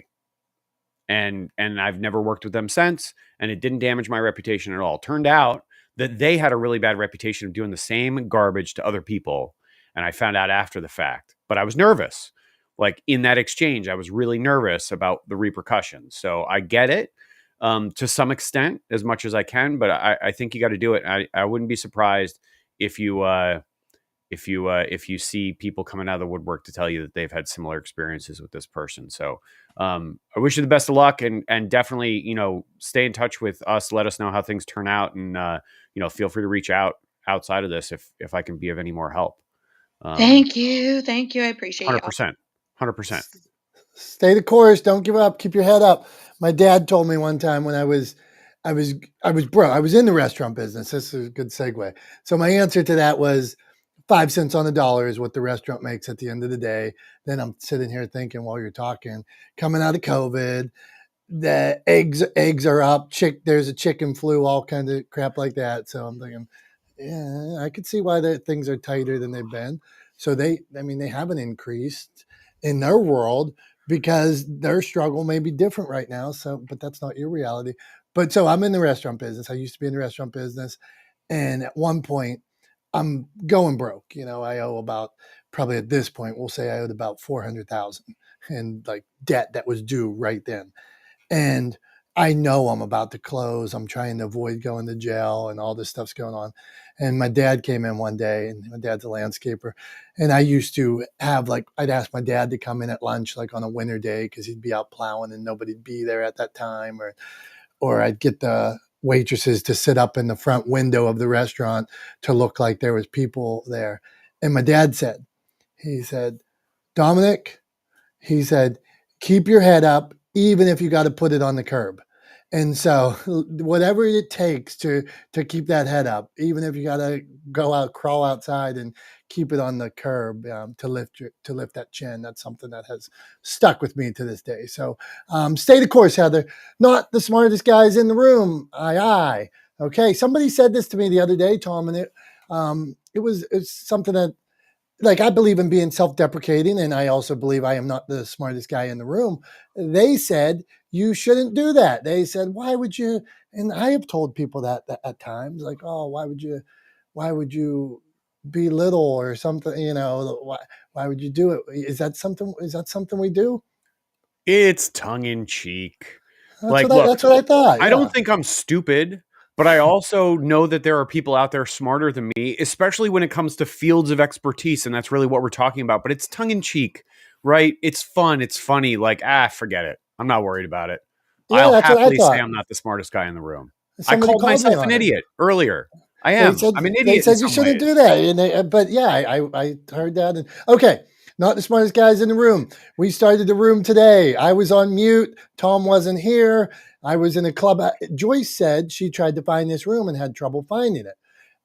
And I've never worked with them since, and it didn't damage my reputation at all. Turned out that they had a really bad reputation of doing the same garbage to other people, and I found out after the fact. But I was nervous. Like in that exchange, I was really nervous about the repercussions. So I get it to some extent, as much as I can, but I think you got to do it. I wouldn't be surprised if you see people coming out of the woodwork to tell you that they've had similar experiences with this person. So I wish you the best of luck, and definitely, stay in touch with us. Let us know how things turn out, and feel free to reach out outside of this if I can be of any more help. Thank you. I appreciate you. 100%. Stay the course. Don't give up. Keep your head up. My dad told me one time when I was broke. I was in the restaurant business. This is a good segue. So my answer to that was 5 cents on the dollar is what the restaurant makes at the end of the day. Then I'm sitting here thinking while you're talking, coming out of COVID, the eggs are up. There's a chicken flu, all kinds of crap like that. So I'm thinking, yeah, I could see why things are tighter than they've been. So they haven't increased in their world because their struggle may be different right now. So, but that's not your reality. But so I'm in the restaurant business. I used to be in the restaurant business. And at one point I'm going broke. I owe about, probably at this point, we'll say I owed about 400,000 in like debt that was due right then. And I know I'm about to close. I'm trying to avoid going to jail and all this stuff's going on. And my dad came in one day, and my dad's a landscaper. And I used to have I'd ask my dad to come in at lunch, like on a winter day, because he'd be out plowing and nobody'd be there at that time. Or I'd get the waitresses to sit up in the front window of the restaurant to look like there was people there. And my dad said, Dominick, he said, keep your head up, even if you got to put it on the curb. And so whatever it takes to keep that head up, even if you got to crawl outside and keep it on the curb to lift that chin, that's something that has stuck with me to this day. So stay the course, Heather. Not the smartest guys in the room. Aye. Okay. Somebody said this to me the other day, Tom, and it's something that, I believe in being self-deprecating, and I also believe I am not the smartest guy in the room. They said you shouldn't do that. They said, why would you? And I have told people that at times, like, oh, why would you belittle or something? Why would you do it? Is that something we do? It's tongue in cheek. That's what I thought. Yeah. I don't think I'm stupid, but I also know that there are people out there smarter than me, especially when it comes to fields of expertise. And that's really what we're talking about. But it's tongue in cheek, right? It's fun. It's funny. Forget it. I'm not worried about it. Yeah, I'll happily say I'm not the smartest guy in the room. Somebody I called myself an idiot earlier. I am. I'm an idiot. They said you shouldn't do that. But yeah, I heard that. And okay. Not the smartest guys in the room. We started the room today. I was on mute. Tom wasn't here. I was in a club. Joyce said she tried to find this room and had trouble finding it.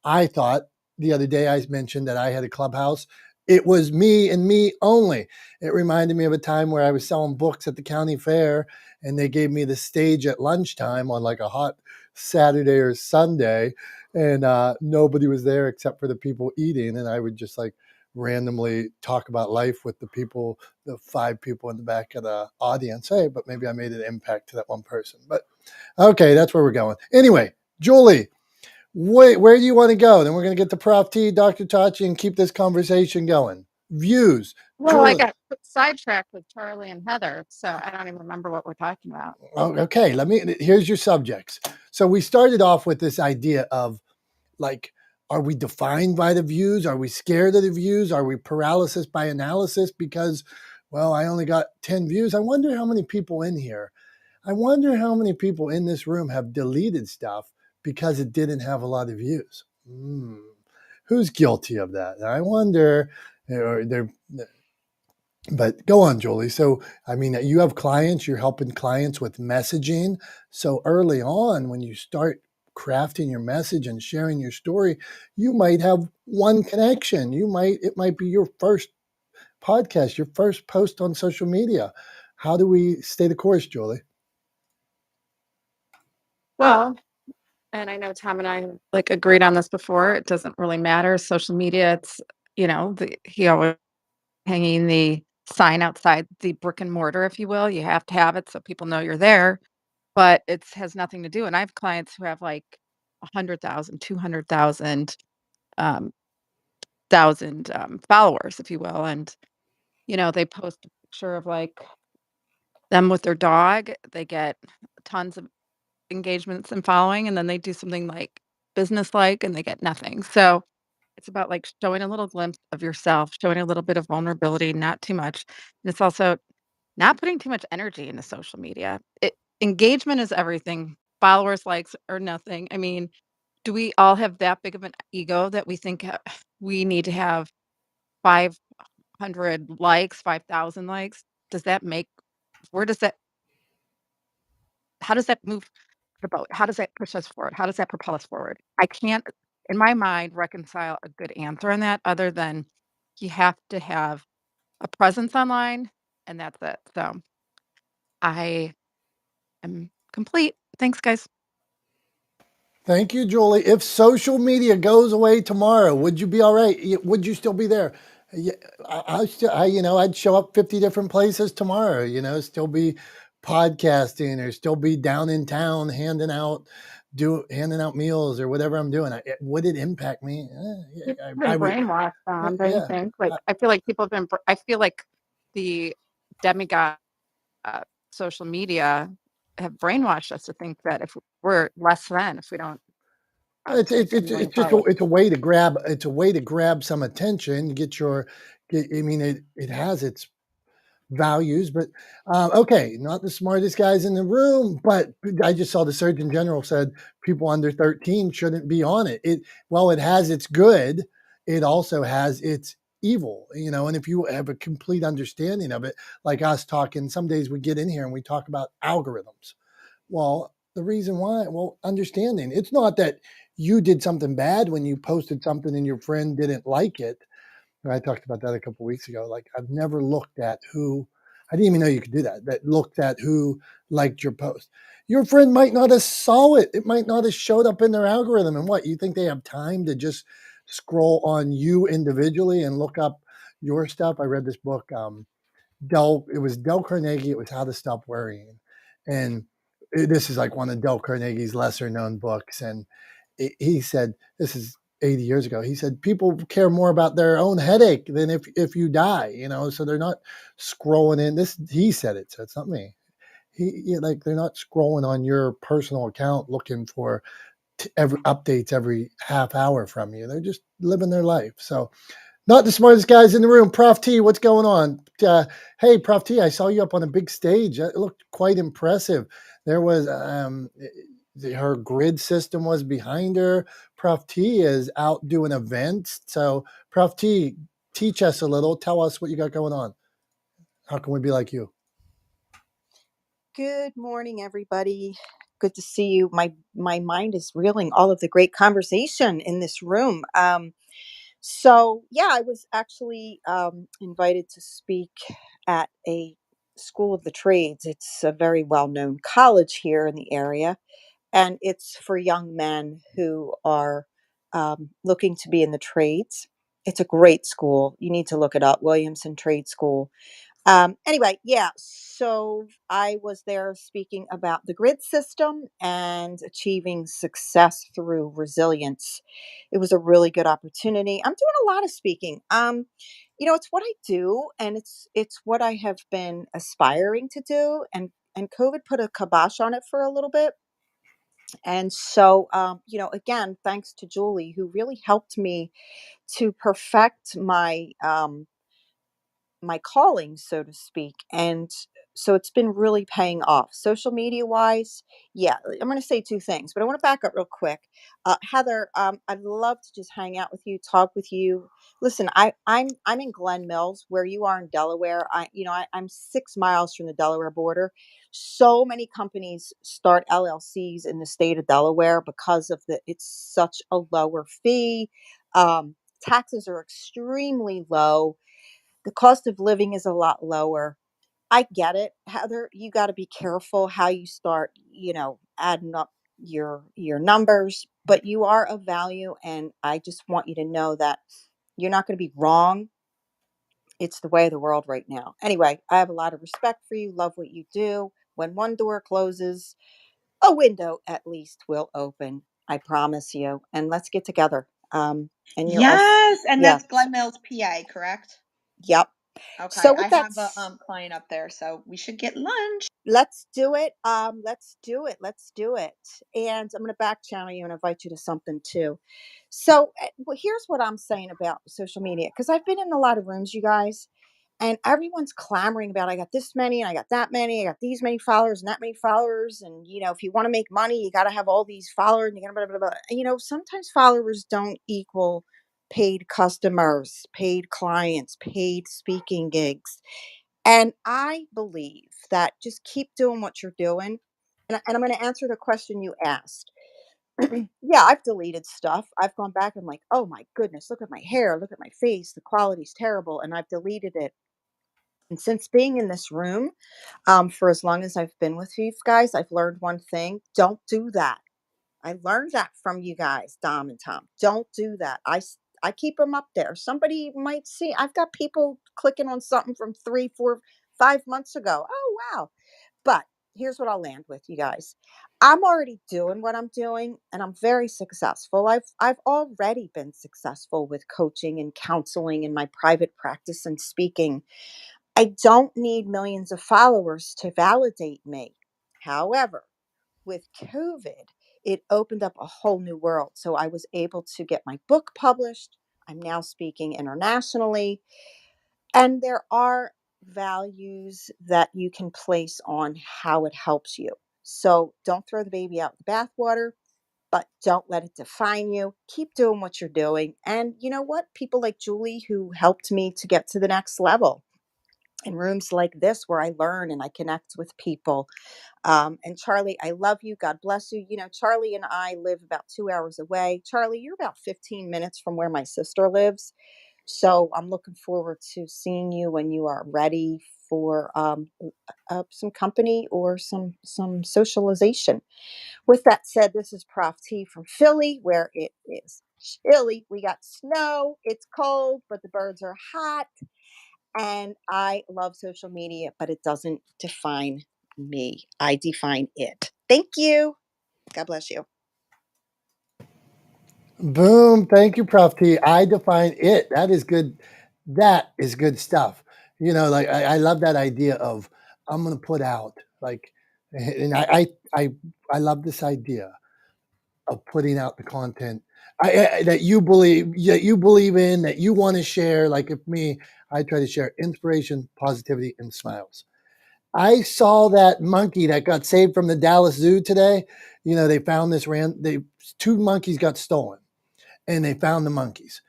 I thought the other day I mentioned that I had a clubhouse. It was me and me only. It reminded me of a time where I was selling books at the county fair, and they gave me the stage at lunchtime on like a hot Saturday or Sunday, and nobody was there except for the people eating, and I would just like randomly talk about life with the people, the 5 people in the back of the audience. Hey, but maybe I made an impact to that one person. But okay, that's where we're going. Anyway, Julie, where do you want to go? Then we're going to get to Prof T, Dr. Tachi, and keep this conversation going. Views. Well, I Julie. got sidetracked with Charlie and Heather, so I don't even remember what we're talking about. Okay, here's your subjects. So we started off with this idea of like, are we defined by the views? Are we scared of the views? Are we paralysis by analysis? Because, well, I only got 10 views. I wonder how many people in here. I wonder how many people in this room have deleted stuff because it didn't have a lot of views. Who's guilty of that? I wonder. But go on, Julie. So, I mean, you have clients, you're helping clients with messaging. So early on, when you start crafting your message and sharing your story, you might have one connection. It might be your first podcast, your first post on social media. How do we stay the course, Julie? Well, and I know Tom and I like agreed on this before. It doesn't really matter. Social media, it's, he always hanging the sign outside the brick and mortar, if you will. You have to have it so people know you're there, but it has nothing to do. And I have clients who have like 100,000, 200,000, um, followers, if you will. And, they post a picture of like them with their dog. They get tons of engagements and following, and then they do something like business-like and they get nothing. So it's about like showing a little glimpse of yourself, showing a little bit of vulnerability, not too much. And it's also not putting too much energy into social media. Engagement is everything. Followers, likes, or nothing. I mean, do we all have that big of an ego that we think we need to have 500 likes, 5,000 likes? Does that make, where does that, how does that move the boat? How does that push us forward? How does that propel us forward? I can't, in my mind, reconcile a good answer on that other than you have to have a presence online, and that's it. So I am complete. Thanks, guys. Thank you, Julie. If social media goes away tomorrow, would you be all right? Would you still be there? Yeah, I'd show up 50 different places tomorrow, still be podcasting or still be down in town handing out meals or whatever I'm doing. Would it impact me? People have I been would. brainwashed, don't you Yeah. think? Like, I feel like people have been, I feel like the demigod social media have brainwashed us to think that if we're less than, if we don't obviously have too many followers. It's a way to grab some attention, I mean, it has its values, but okay, not the smartest guys in the room, but I just saw the Surgeon General said people under 13 shouldn't be on it. While it has its good, it also has its evil, and if you have a complete understanding of it, like us talking, some days we get in here and we talk about algorithms. Well, the reason why, understanding it's not that you did something bad when you posted something and your friend didn't like it. And I talked about that a couple of weeks ago. Like I've never looked at I didn't even know you could do that. That looked at who liked your post. Your friend might not have saw it. It might not have showed up in their algorithm. And what, you think they have time to just scroll on you individually and look up your stuff? I read this book. It was Dale Carnegie. It was How to Stop Worrying. And this is like one of Dale Carnegie's lesser known books. And he said, this is 80 years ago. He said, people care more about their own headache than if you die, so they're not scrolling in this. He said it. So it's not me. They're not scrolling on your personal account looking for every updates every half hour from you. They're just living their life. So not the smartest guys in the room. Prof T, what's going on? Hey, Prof T, I saw you up on a big stage. It looked quite impressive. There was her grid system was behind her. Prof T is out doing events. So, Prof T, teach us a little. Tell us what you got going on. How can we be like you? Good morning, everybody. Good to see you. My mind is reeling all of the great conversation in this room. So yeah, I was actually invited to speak at a School of the Trades. It's a very well-known college here in the area, and it's for young men who are looking to be in the trades. It's a great school. You need to look it up, Williamson Trade School. Anyway, yeah, so I was there speaking about the grid system and achieving success through resilience. It was a really good opportunity. I'm doing a lot of speaking. It's what I do, and it's what I have been aspiring to do, and COVID put a kibosh on it for a little bit. And so, again, thanks to Julie, who really helped me to perfect my calling, so to speak. And so it's been really paying off. Social media wise, yeah, I'm going to say two things, but I want to back up real quick. Heather, I'd love to just hang out with you, talk with you. Listen, I'm in Glen Mills, where you are in Delaware. I'm 6 miles from the Delaware border. So many companies start LLCs in the state of Delaware because of it's such a lower fee. Taxes are extremely low. The cost of living is a lot lower. I get it, Heather. You got to be careful how you start, adding up your numbers, but you are of value, and I just want you to know that you're not going to be wrong. It's the way of the world right now. Anyway, I have a lot of respect for you. Love what you do. When one door closes, a window at least will open. I promise you. And let's get together. And you're also, Yes, and yeah, that's Glen Mills, PA, correct? yep. Okay, So I with that, have a client up there, so we should get lunch. let's do it. Let's do it. Let's do it. And I'm going to back channel you and invite you to something too. So, well, here's what I'm saying about social media, because I've been in a lot of rooms, you guys, and everyone's clamoring about, I got this many and I got that many, I got these many followers and that many followers. And, if you want to make money, you got to have all these followers and you got to blah, blah, blah. And, sometimes followers don't equal paid customers, paid clients, paid speaking gigs. And I believe that just keep doing what you're doing. And I'm going to answer the question you asked. Yeah, I've deleted stuff. I've gone back and like, oh my goodness, look at my hair, look at my face. The quality's terrible. And I've deleted it. And since being in this room for as long as I've been with you guys, I've learned one thing: don't do that. I learned that from you guys, Dom and Tom. Don't do that. I keep them up there. Somebody might see. I've got people clicking on something from 3, 4, 5 months ago. Oh wow! But here's what I'll land with, you guys. I'm already doing what I'm doing, and I'm very successful. I've already been successful with coaching and counseling in my private practice and speaking. I don't need millions of followers to validate me. However, with COVID, it opened up a whole new world. So I was able to get my book published. I'm now speaking internationally. And there are values that you can place on how it helps you. So don't throw the baby out with the bathwater, but don't let it define you. Keep doing what you're doing. And you know what? People like Julie, who helped me to get to the next level in rooms like this, where I learn and I connect with people. And Charlie, I love you. God bless you. Charlie and I live about 2 hours away. Charlie, you're about 15 minutes from where my sister lives. So I'm looking forward to seeing you when you are ready for some company or some socialization. With that said, this is Prof T from Philly, where it is chilly. We got snow. It's cold, but the birds are hot. And I love social media, but it doesn't define me. I define it. Thank you. God bless you. Boom. Thank you, Prof T. I define it. That is good. That is good stuff. Like I love that idea of I'm going to put out like, and I love this idea of putting out the content that you believe in, that you want to share. Like if me, I try to share inspiration, positivity, and smiles. I saw that monkey that got saved from the Dallas Zoo today. They found two monkeys got stolen, and they found the monkeys.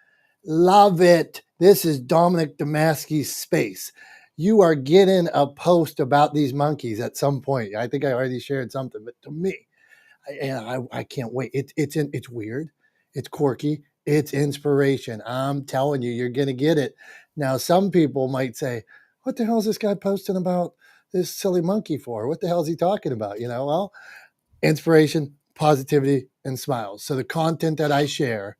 Love it. This is Dominick Domasky's space. You are getting a post about these monkeys at some point. I think I already shared something, but to me, I can't wait. It's weird, it's quirky, it's inspiration. I'm telling you, you're gonna get it. Now, some people might say, "What the hell is this guy posting about? this silly monkey for? What the hell is he talking about? Well, inspiration, positivity, and smiles. So the content that I share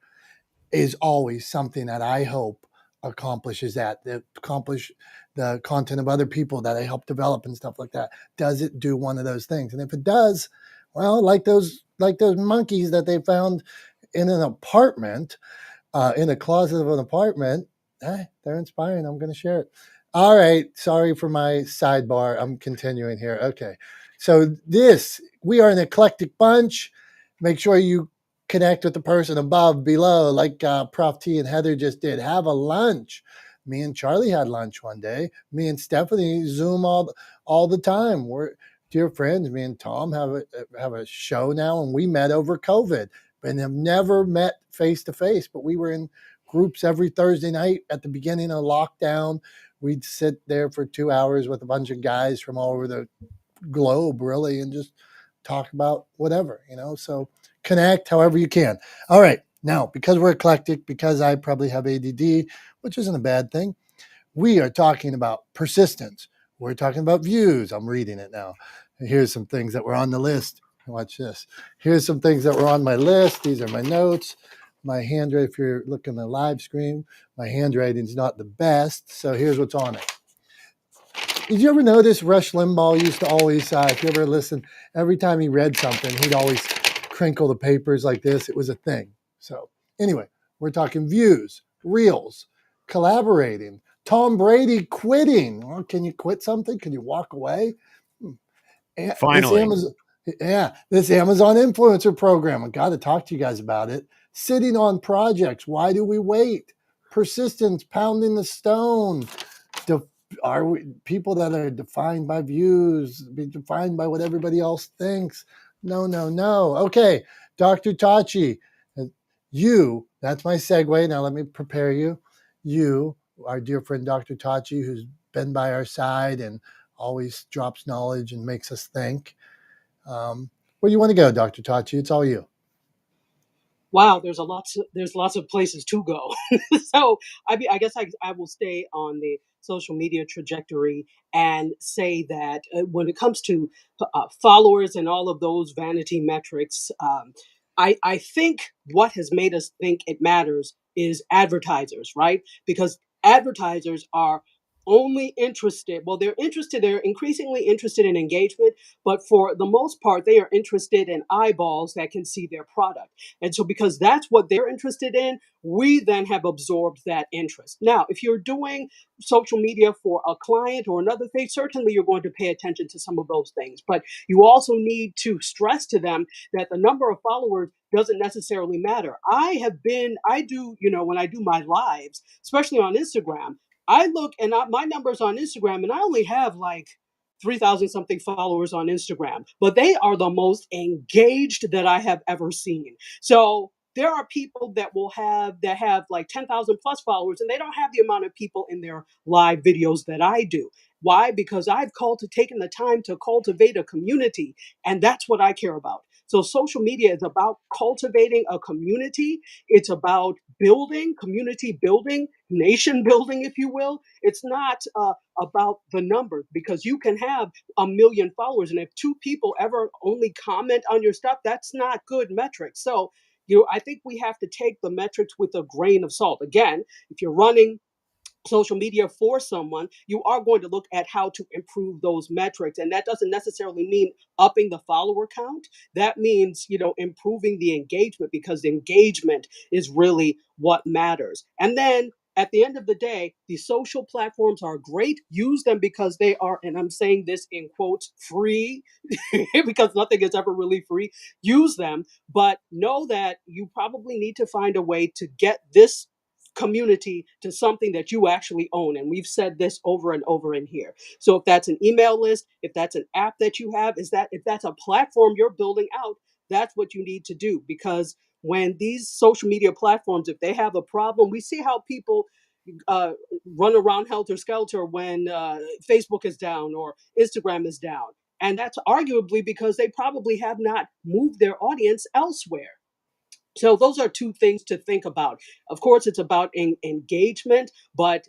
is always something that I hope accomplishes that accomplish the content of other people that I help develop and stuff like that. Does it do one of those things? And if it does, well, like those monkeys that they found in an apartment, in a closet of an apartment, they're inspiring. I'm going to share it. All right. Sorry for my sidebar. I'm continuing here. Okay. So we are an eclectic bunch. Make sure you connect with the person above, below, like Prof T and Heather just did. Have a lunch. Me and Charlie had lunch one day. Me and Stephanie Zoom all the time. We're dear friends. Me and Tom have a show now, and we met over COVID and have never met face to face, but we were in groups every Thursday night at the beginning of lockdown. We'd sit there for 2 hours with a bunch of guys from all over the globe, really, and just talk about whatever, So connect however you can. All right. Now, because we're eclectic, because I probably have ADD, which isn't a bad thing, we are talking about persistence. We're talking about views. I'm reading it now. Here's some things that were on the list. Watch this. Here's some things that were on my list. These are my notes. My handwriting, if you're looking at the live screen, my handwriting's not the best. So here's what's on it. Did you ever notice Rush Limbaugh used to always, if you ever listen, every time he read something, he'd always crinkle the papers like this. It was a thing. So anyway, we're talking views, reels, collaborating, Tom Brady quitting. Well, can you quit something? Can you walk away? Finally. This Amazon influencer program. I got to talk to you guys about it. Sitting on projects. Why do we wait? Persistence, pounding the stone. Are we people that are defined by views, be defined by what everybody else thinks? No. Okay, Dr. Tachi, that's my segue. Now let me prepare you. You, our dear friend Dr. Tachi, who's been by our side and always drops knowledge and makes us think. Where do you want to go, Dr. Tachi? It's all you. Wow, there's lots of places to go. So I guess I will stay on the social media trajectory and say that when it comes to followers and all of those vanity metrics, I think what has made us think it matters is advertisers, right? Because advertisers are only interested, well, they're increasingly interested in engagement, but for the most part, they are interested in eyeballs that can see their product. And so, because that's what they're interested in, we then have absorbed that interest. Now, if you're doing social media for a client or another thing, certainly you're going to pay attention to some of those things. But you also need to stress to them that the number of followers doesn't necessarily matter. I do, when I do my lives, especially on Instagram, I look and my numbers on Instagram, and I only have like 3,000 something followers on Instagram, but they are the most engaged that I have ever seen. So there are people that have like 10,000 plus followers, and they don't have the amount of people in their live videos that I do. Why? Because I've taken the time to cultivate a community, and that's what I care about. So social media is about cultivating a community. It's about building, community building, nation building, if you will. It's not about the numbers, because you can have 1 million followers, and if two people ever only comment on your stuff, that's not good metrics. So I think we have to take the metrics with a grain of salt. Again, if you're running social media for someone, you are going to look at how to improve those metrics. And that doesn't necessarily mean upping the follower count. That means, improving the engagement, because engagement is really what matters. And then at the end of the day, the social platforms are great. Use them because they are, and I'm saying this in quotes, free, because nothing is ever really free. Use them, but know that you probably need to find a way to get this community to something that you actually own. And we've said this over and over in here. So if that's an email list, if that's an app that you have, if that's a platform you're building out, that's what you need to do. Because when these social media platforms, if they have a problem, we see how people uh, run around helter skelter when Facebook is down or Instagram is down. And that's arguably because they probably have not moved their audience elsewhere. So those are two things to think about. Of course, it's about engagement, but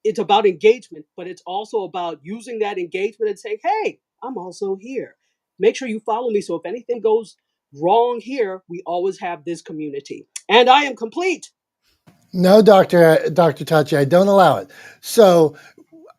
it's about engagement, but it's also about using that engagement and saying, hey, I'm also here. Make sure you follow me. So if anything goes wrong here, we always have this community. And I am complete. No, Dr. Tachi, I don't allow it. So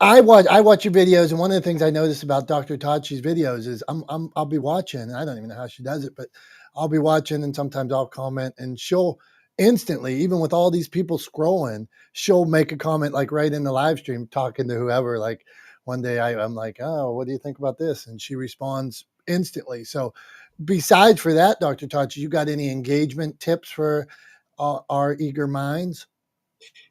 I watch your videos, and one of the things I notice about Dr. Tachi's videos is I'll be watching, and I don't even know how she does it, but I'll be watching, and sometimes I'll comment, and she'll instantly, even with all these people scrolling, she'll make a comment like right in the live stream, talking to whoever. Like one day I'm like, oh, what do you think about this? And she responds instantly. So besides for that, Dr. Tachi, you got any engagement tips for our eager minds?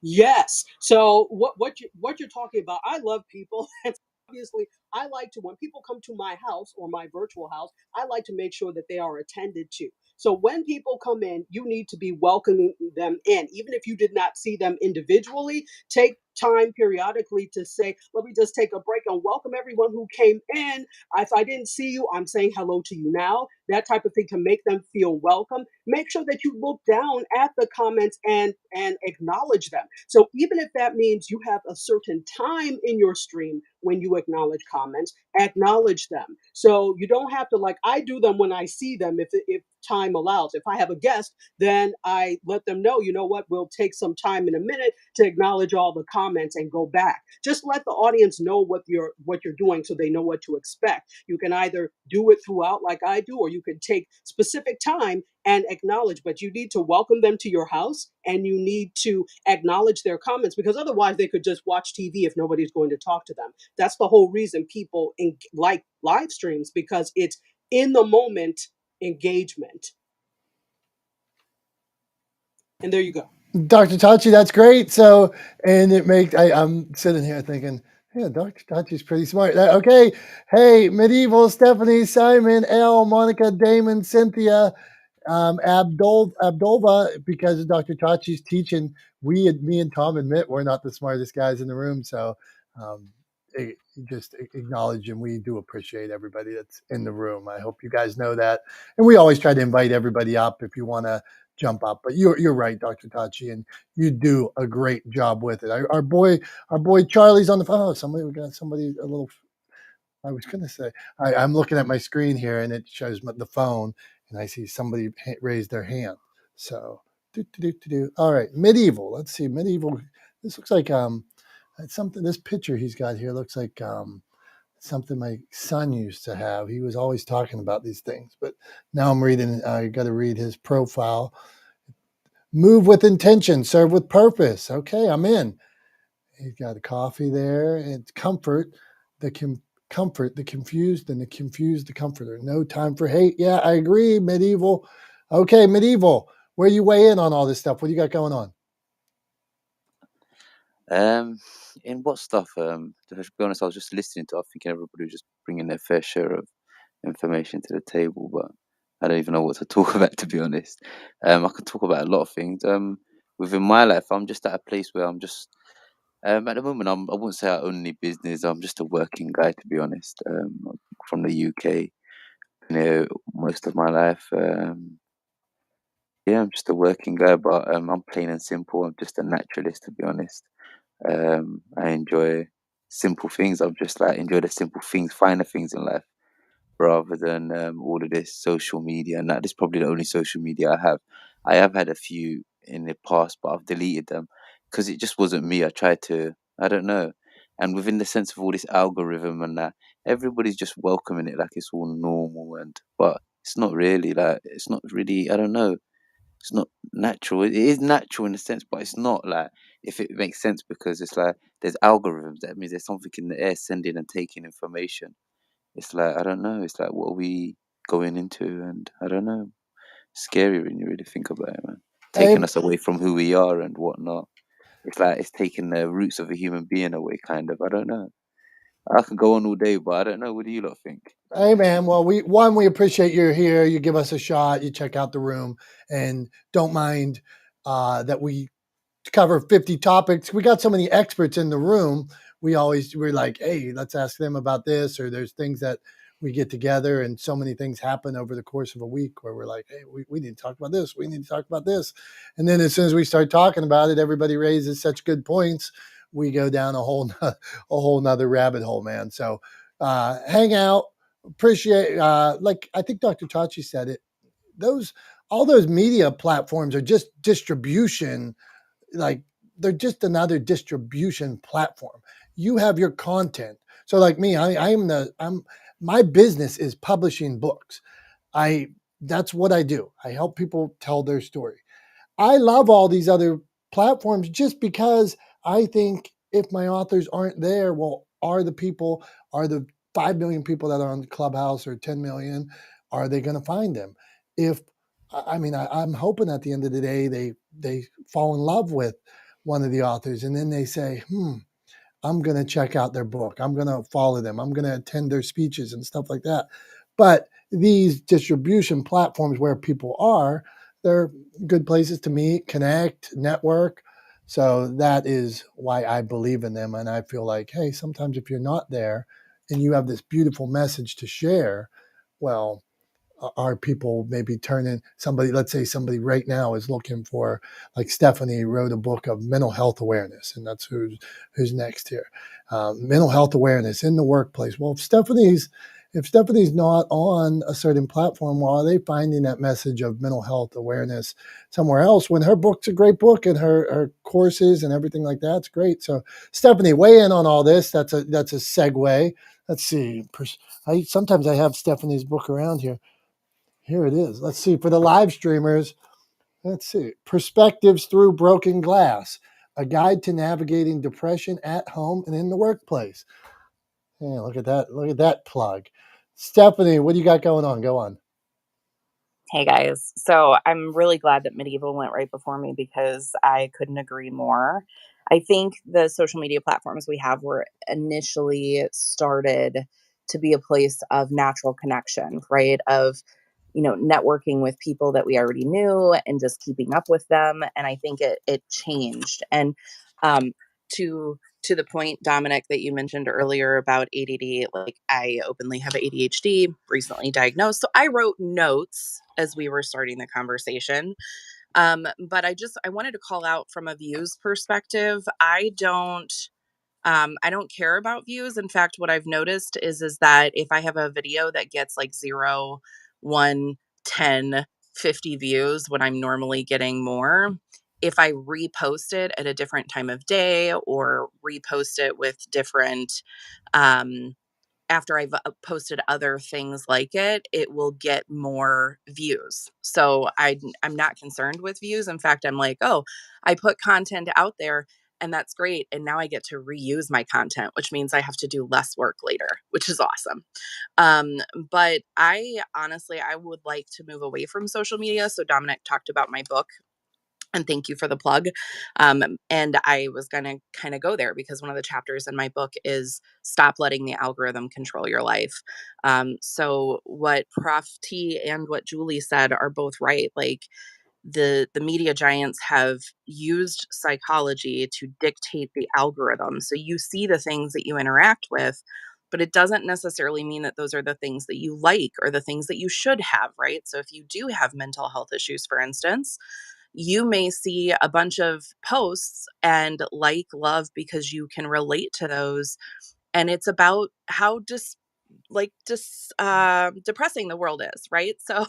Yes. So what you're talking about, I love people. And obviously I like to, when people come to my house or my virtual house, I like to make sure that they are attended to. So when people come in, you need to be welcoming them in. Even if you did not see them individually, take time periodically to say, let me just take a break and welcome everyone who came in. If I didn't see you, I'm saying hello to you now. That type of thing can make them feel welcome. Make sure that you look down at the comments and acknowledge them. So even if that means you have a certain time in your stream when you acknowledge comments, acknowledge them. So you don't have to, like, I do them when I see them if time allows. If I have a guest, then I let them know, you know what, we'll take some time in a minute to acknowledge all the comments and go back. Just let the audience know what you're doing so they know what to expect. You can either do it throughout like I do, or you can take specific time and acknowledge, but you need to welcome them to your house and you need to acknowledge their comments, because otherwise they could just watch TV if nobody's going to talk to them. That's the whole reason people like live streams, because it's in the moment engagement. And there you go. Dr. Tachi, that's great. So, and it makes, I'm sitting here thinking, yeah, Dr. Tachi's pretty smart. Okay. Hey, Medieval, Stephanie, Simon, L, Monica, Damon, Cynthia, Abdulva, because of Dr. Tachi's teaching, me and Tom admit we're not the smartest guys in the room. So, um, just acknowledge, and we do appreciate everybody that's in the room. I hope you guys know that. And we always try to invite everybody up if you want to jump up. But you're right, Dr. Tachi, and you do a great job with it. Our boy Charlie's on the phone. Oh, we got somebody a little. I was going to say, I'm looking at my screen here, and it shows the phone, and I see somebody raise their hand. So, all right, Medieval. Let's see, Medieval. This looks like something. This picture he's got here looks like something my son used to have. He was always talking about these things, but now I'm reading. I got to read his profile. Move with intention, serve with purpose. Okay, I'm in. He's got a coffee there. It's comfort, comfort the confused, and the confused the comforter. No time for hate. Yeah, I agree. Medieval. Okay, Medieval. Where you weigh in on all this stuff? What do you got going on? In what stuff? To be honest, I was just listening to. I think everybody was just bringing their fair share of information to the table, but I don't even know what to talk about, to be honest. I could talk about a lot of things. Within my life, I'm just at a place where I'm just. At the moment, I wouldn't say I own any business. I'm just a working guy, to be honest. From the UK, been here most of my life. Yeah, I'm just a working guy, but I'm plain and simple. I'm just a naturalist, to be honest. I enjoy simple things. I'm just like enjoy the simple things, finer things in life, rather than all of this social media. And that is probably the only social media I have. I have had a few in the past, but I've deleted them because it just wasn't me. I tried to, I don't know. And within the sense of all this algorithm and that, everybody's just welcoming it like it's all normal. But it's not really like, it's not really, I don't know. It's not natural. It is natural in a sense, but it's not like, if it makes sense, because it's like there's algorithms. That means there's something in the air sending and taking information. It's like, I don't know. It's like, what are we going into? And I don't know. Scary when you really think about it, man. Taking us away from who we are and whatnot. It's like it's taking the roots of a human being away, kind of. I don't know. I could go on all day, but I don't know. What do you lot think? Hey, man. Well, we appreciate you're here. You give us a shot. You check out the room, and don't mind that we cover 50 topics. We got so many experts in the room. We're like, hey, let's ask them about this, or there's things that we get together, and so many things happen over the course of a week where we're like, hey, we need to talk about this. We need to talk about this. And then as soon as we start talking about it, everybody raises such good points. we go down a whole nother rabbit hole, man. So hang out, appreciate, like I think Dr. Tachi said it, all those media platforms are just distribution, like they're just another distribution platform. You have your content. So like me, my business is publishing books. That's what I do. I help people tell their story. I love all these other platforms just because I think if my authors aren't there, well, are the 5 million people that are on Clubhouse or 10 million, are they going to find them? If, I mean, I'm hoping at the end of the day, they fall in love with one of the authors and then they say, I'm going to check out their book. I'm going to follow them. I'm going to attend their speeches and stuff like that. But these distribution platforms where people are, they're good places to meet, connect, network. So that is why I believe in them. And I feel like, hey, sometimes if you're not there and you have this beautiful message to share, well, are people maybe turning somebody, let's say somebody right now is looking for, like Stephanie wrote a book of mental health awareness, and that's who's next here. Mental health awareness in the workplace. Well, if Stephanie's not on a certain platform, well, are they finding that message of mental health awareness somewhere else when her book's a great book and her courses and everything like that's great. So Stephanie, weigh in on all this. That's a segue. Let's see. Sometimes I have Stephanie's book around here. Here it is. Let's see. For the live streamers, let's see. Perspectives Through Broken Glass, a guide to navigating depression at home and in the workplace. Yeah, look at that. Look at that plug. Stephanie, what do you got going on? Go on. Hey guys. So I'm really glad that Medieval went right before me because I couldn't agree more. I think the social media platforms we have were initially started to be a place of natural connection, right? Of, networking with people that we already knew and just keeping up with them. And I think it changed. And um, to the point, Dominic, that you mentioned earlier about ADD, like I openly have ADHD, recently diagnosed. So I wrote notes as we were starting the conversation. But I wanted to call out from a views perspective. I don't care about views. In fact, what I've noticed is that if I have a video that gets like 0, 1, 10, 50 views when I'm normally getting more, if I repost it at a different time of day or repost it with different, um, after I've posted other things like it, it will get more views. So I'm not concerned with views. In fact, I'm like, oh, I put content out there and that's great. And now I get to reuse my content, which means I have to do less work later, which is awesome. But I would like to move away from social media. So Dominic talked about my book. And thank you for the plug. And I was going to kind of go there because one of the chapters in my book is stop letting the algorithm control your life. So what Prof T and what Julie said are both right. Like the media giants have used psychology to dictate the algorithm. So you see the things that you interact with, but it doesn't necessarily mean that those are the things that you like or the things that you should have, right? So if you do have mental health issues, for instance, you may see a bunch of posts and love because you can relate to those. And it's about how depressing the world is, right? So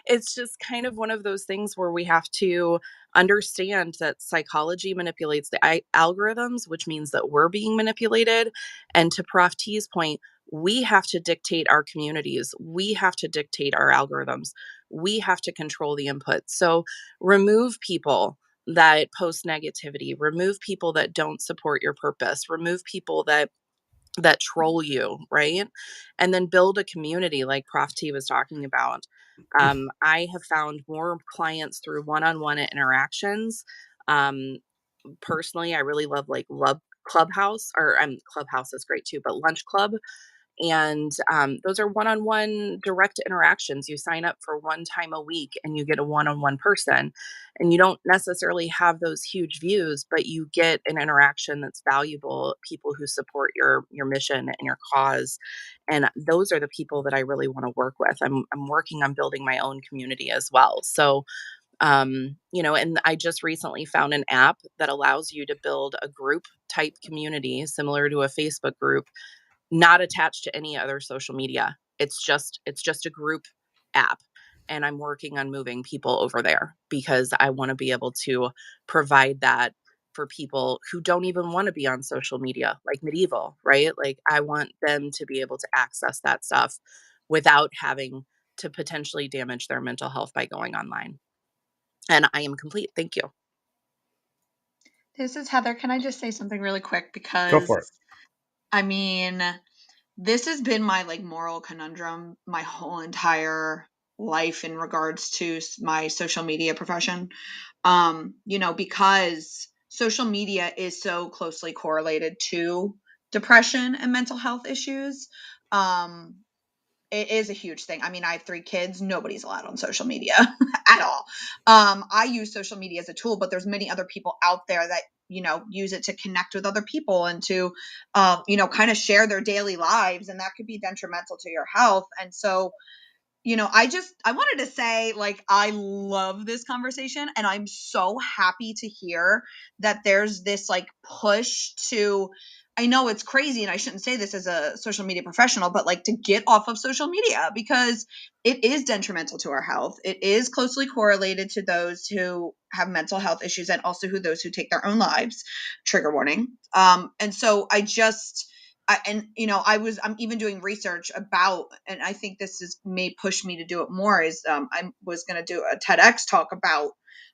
it's just kind of one of those things where we have to understand that psychology manipulates the algorithms, which means that we're being manipulated. And to Prof T's point, we have to dictate our communities. We have to dictate our algorithms. We have to control the input. So remove people that post negativity, remove people that don't support your purpose, remove people that troll you, right? And then build a community like Prof T was talking about. I have found more clients through one-on-one interactions. Personally, I really love Clubhouse, or Clubhouse is great too, but Lunch Club. And those are one-on-one direct interactions. You sign up for one time a week and you get a one-on-one person. And you don't necessarily have those huge views, but you get an interaction that's valuable, people who support your mission and your cause. And those are the people that I really want to work with. I'm working on building my own community as well. So And I just recently found an app that allows you to build a group type community similar to a Facebook group, not attached to any other social media. It's just a group app. And I'm working on moving people over there because I want to be able to provide that for people who don't even want to be on social media, like Medieval, right? Like I want them to be able to access that stuff without having to potentially damage their mental health by going online. And I am complete. Thank you. This is Heather. Can I just say something really quick? Go for it. Because, I mean, this has been my moral conundrum my whole entire life in regards to my social media profession. Because social media is so closely correlated to depression and mental health issues. It is a huge thing. I mean, I have 3 kids. Nobody's allowed on social media at all. I use social media as a tool, but there's many other people out there that, use it to connect with other people and to, kind of share their daily lives. And that could be detrimental to your health. And so, I wanted to say, I love this conversation, and I'm so happy to hear that there's this push to, I know it's crazy and I shouldn't say this as a social media professional, but to get off of social media because it is detrimental to our health. It is closely correlated to those who have mental health issues and also those who take their own lives. Trigger warning. And so I'm even doing research about, and I think may push me to do it more, is I was going to do a TEDx talk about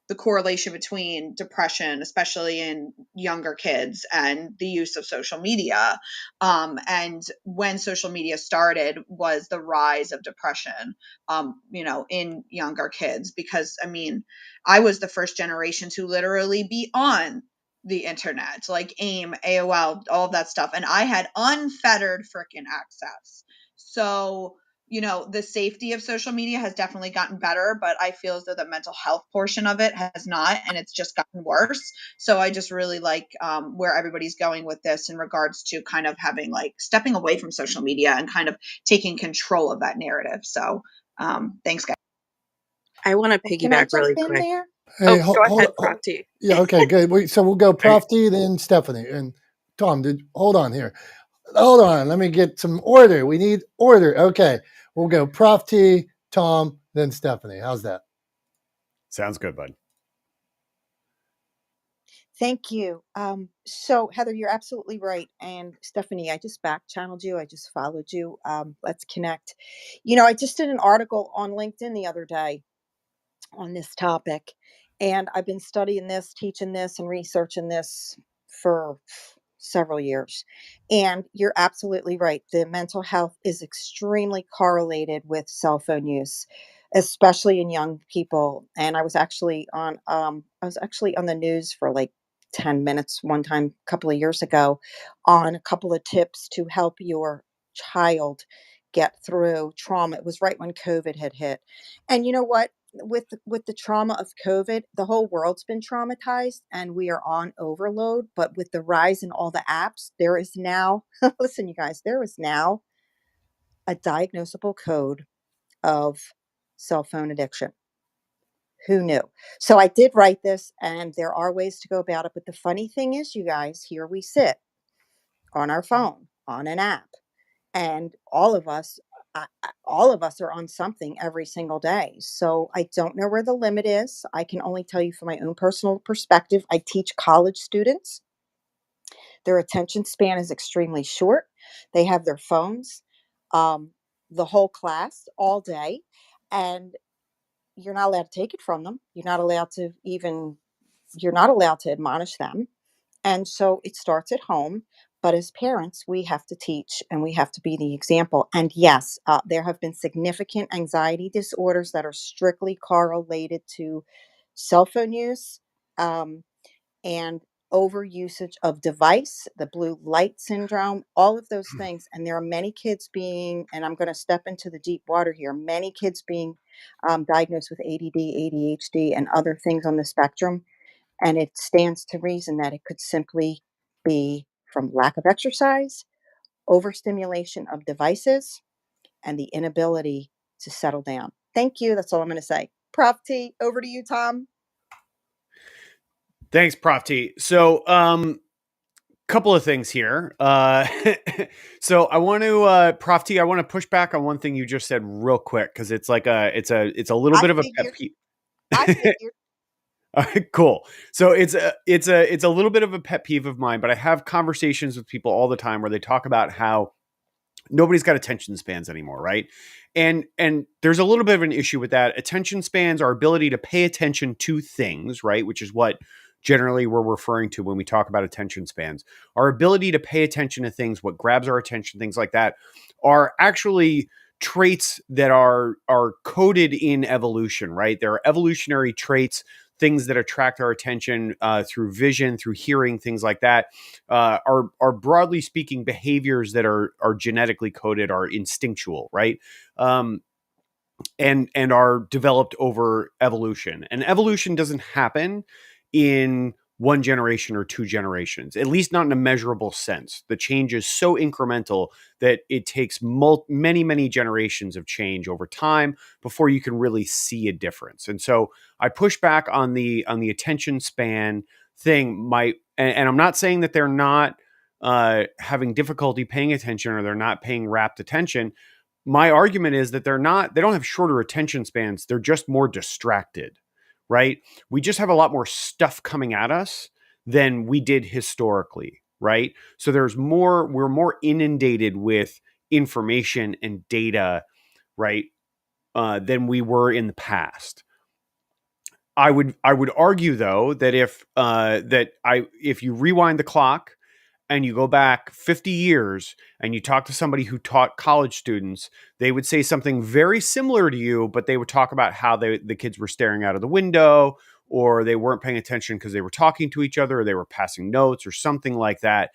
the correlation between depression, especially in younger kids, and the use of social media. And when social media started was the rise of depression, in younger kids, because I was the first generation to literally be on the internet, like AIM, AOL, all of that stuff. And I had unfettered freaking access. So, the safety of social media has definitely gotten better, but I feel as though the mental health portion of it has not, and it's just gotten worse. So I just really like where everybody's going with this in regards to kind of having stepping away from social media and kind of taking control of that narrative. So thanks, guys. I want to Can I piggyback jump really in quick. there? Hey, Go ahead, Prof T. Yeah, okay, good. So we'll go Prof T, then Stephanie. And Tom, hold on here. Hold on. Let me get some order. We need order. Okay. We'll go Prof T, Tom, then Stephanie. How's that? Sounds good, bud. Thank you. So Heather, you're absolutely right. And Stephanie, I just back channeled you. I just followed you. Let's connect. I just did an article on LinkedIn the other day on this topic, and I've been studying this, teaching this, and researching this for several years. And you're absolutely right. The mental health is extremely correlated with cell phone use, especially in young people. And I was actually on the news for 10 minutes one time a couple of years ago on a couple of tips to help your child get through trauma. It was right when COVID had hit. And you know what? With the trauma of COVID, the whole world's been traumatized and we are on overload. But with the rise in all the apps, there is now, listen, you guys, there is now a diagnosable code of cell phone addiction. Who knew? So I did write this, and there are ways to go about it. But the funny thing is, you guys, here we sit on our phone, on an app, and all of us are on something every single day. So I don't know where the limit is. I can only tell you from my own personal perspective. I teach college students. Their attention span is extremely short. They have their phones the whole class all day, and you're not allowed to take it from them. You're not allowed to admonish them. And so it starts at home. But as parents, we have to teach and we have to be the example. And yes, there have been significant anxiety disorders that are strictly correlated to cell phone use and overusage of device, the blue light syndrome, all of those things. And there are many kids and I'm going to step into the deep water here, many kids being diagnosed with ADD, ADHD, and other things on the spectrum. And it stands to reason that it could simply be from lack of exercise, overstimulation of devices, and the inability to settle down. Thank you. That's all I'm going to say. Prof T, over to you, Tom. Thanks, Prof T. So, couple of things here. So I want to, Prof T, I want to push back on one thing you just said real quick, because it's like it's a little bit of a pet peeve. I figured. All right, cool. So it's a little bit of a pet peeve of mine, but I have conversations with people all the time where they talk about how nobody's got attention spans anymore, right? And there's a little bit of an issue with that. Attention spans, our ability to pay attention to things, right? Which is what generally we're referring to when we talk about attention spans. Our ability to pay attention to things, what grabs our attention, things like that, are actually traits that are coded in evolution, right? There are evolutionary traits, things that attract our attention through vision, through hearing, things like that, are broadly speaking behaviors that are genetically coded, are instinctual, right? And are developed over evolution. And evolution doesn't happen in one generation or two generations, at least not in a measurable sense. The change is so incremental that it takes many generations of change over time before you can really see a difference. And so I push back on the attention span thing. And I'm not saying that they're not having difficulty paying attention or they're not paying rapt attention. My argument is that they don't have shorter attention spans. They're just more distracted, right? We just have a lot more stuff coming at us than we did historically, right? So we're more inundated with information and data, right? Than we were in the past. I would argue though that if you rewind the clock and you go back 50 years and you talk to somebody who taught college students, they would say something very similar to you, but they would talk about how the kids were staring out of the window, or they weren't paying attention because they were talking to each other, or they were passing notes or something like that.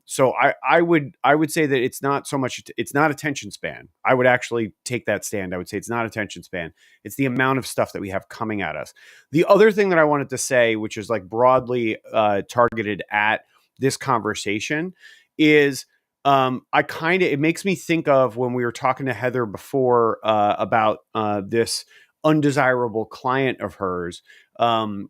So I would say that it's not attention span. I would actually take that stand. I would say it's not attention span. It's the amount of stuff that we have coming at us. The other thing that I wanted to say, which is like broadly targeted at this conversation, is it makes me think of when we were talking to Heather before about this undesirable client of hers, and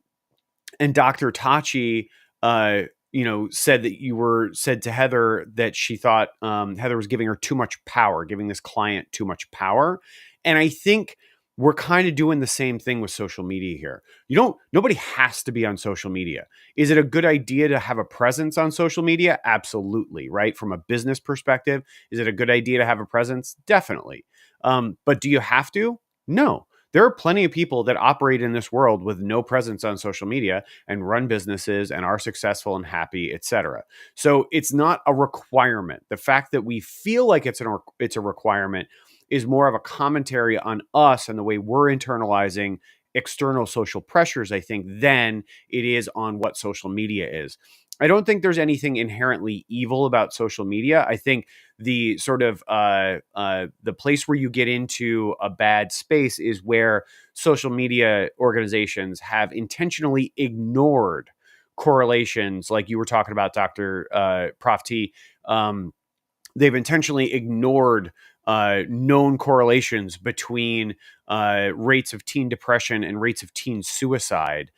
Dr. Tachi said that said to Heather that she thought Heather was giving her too much power, giving this client too much power. And I think we're kind of doing the same thing with social media here. Nobody has to be on social media. Is it a good idea to have a presence on social media? Absolutely, right? From a business perspective, is it a good idea to have a presence? Definitely. But do you have to? No. There are plenty of people that operate in this world with no presence on social media and run businesses and are successful and happy, etc. So it's not a requirement. The fact that we feel like it's a requirement is more of a commentary on us and the way we're internalizing external social pressures, I think, than it is on what social media is. I don't think there's anything inherently evil about social media. I think the sort of the place where you get into a bad space is where social media organizations have intentionally ignored correlations, like you were talking about, Dr. Prof T. They've intentionally ignored known correlations between rates of teen depression and rates of teen suicide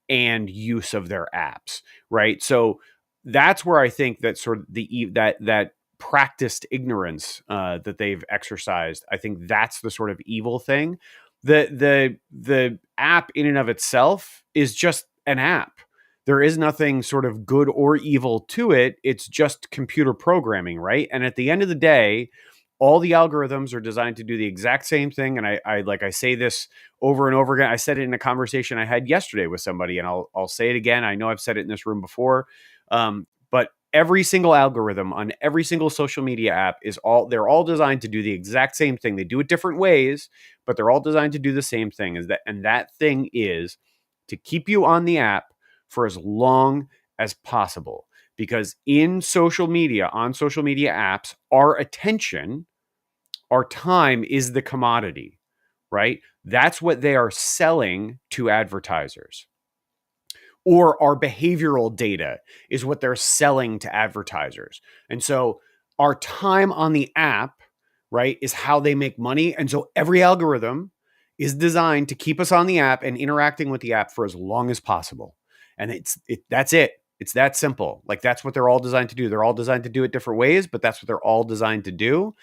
and use of their apps, right? So that's where I think that sort of that practiced ignorance that they've exercised, I think that's the sort of evil thing. The app in and of itself is just an app. There is nothing sort of good or evil to it. It's just computer programming, right? And at the end of the day, all the algorithms are designed to do the exact same thing. And I say this over and over again. I said it in a conversation I had yesterday with somebody, and I'll say it again. I know I've said it in this room before, but every single algorithm on every single social media app they're all designed to do the exact same thing. They do it different ways, but they're all designed to do the same thing. And that thing is to keep you on the app for as long as possible. Because on social media apps, our attention, our time is the commodity, right? That's what they are selling to advertisers. Or our behavioral data is what they're selling to advertisers. And so our time on the app, right, is how they make money. And so every algorithm is designed to keep us on the app and interacting with the app for as long as possible. And that's it. It's that simple. Like, that's what they're all designed to do. They're all designed to do it different ways, but that's what they're all designed to do.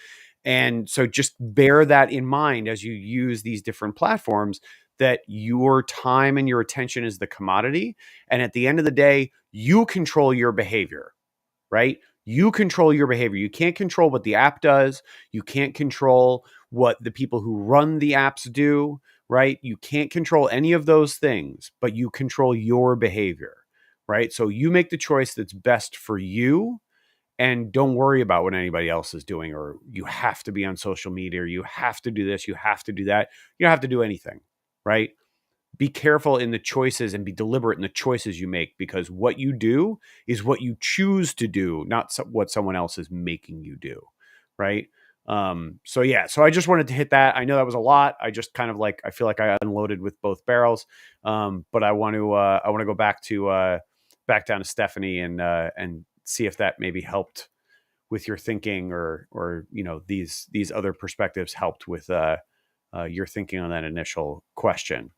And so just bear that in mind as you use these different platforms, that your time and your attention is the commodity. And at the end of the day, you control your behavior, right? You control your behavior. You can't control what the app does. You can't control what the people who run the apps do, right? You can't control any of those things, but you control your behavior, right? So you make the choice that's best for you, and don't worry about what anybody else is doing, or you have to be on social media, or you have to do this, you have to do that. You don't have to do anything, right? Be careful in the choices and be deliberate in the choices you make, because what you do is what you choose to do, not what someone else is making you do, right? So I just wanted to hit that. I know that was a lot. I just kind of I feel like I unloaded with both barrels. But I want to go back down to Stephanie and see if that maybe helped with your thinking, or these other perspectives helped with your thinking on that initial question.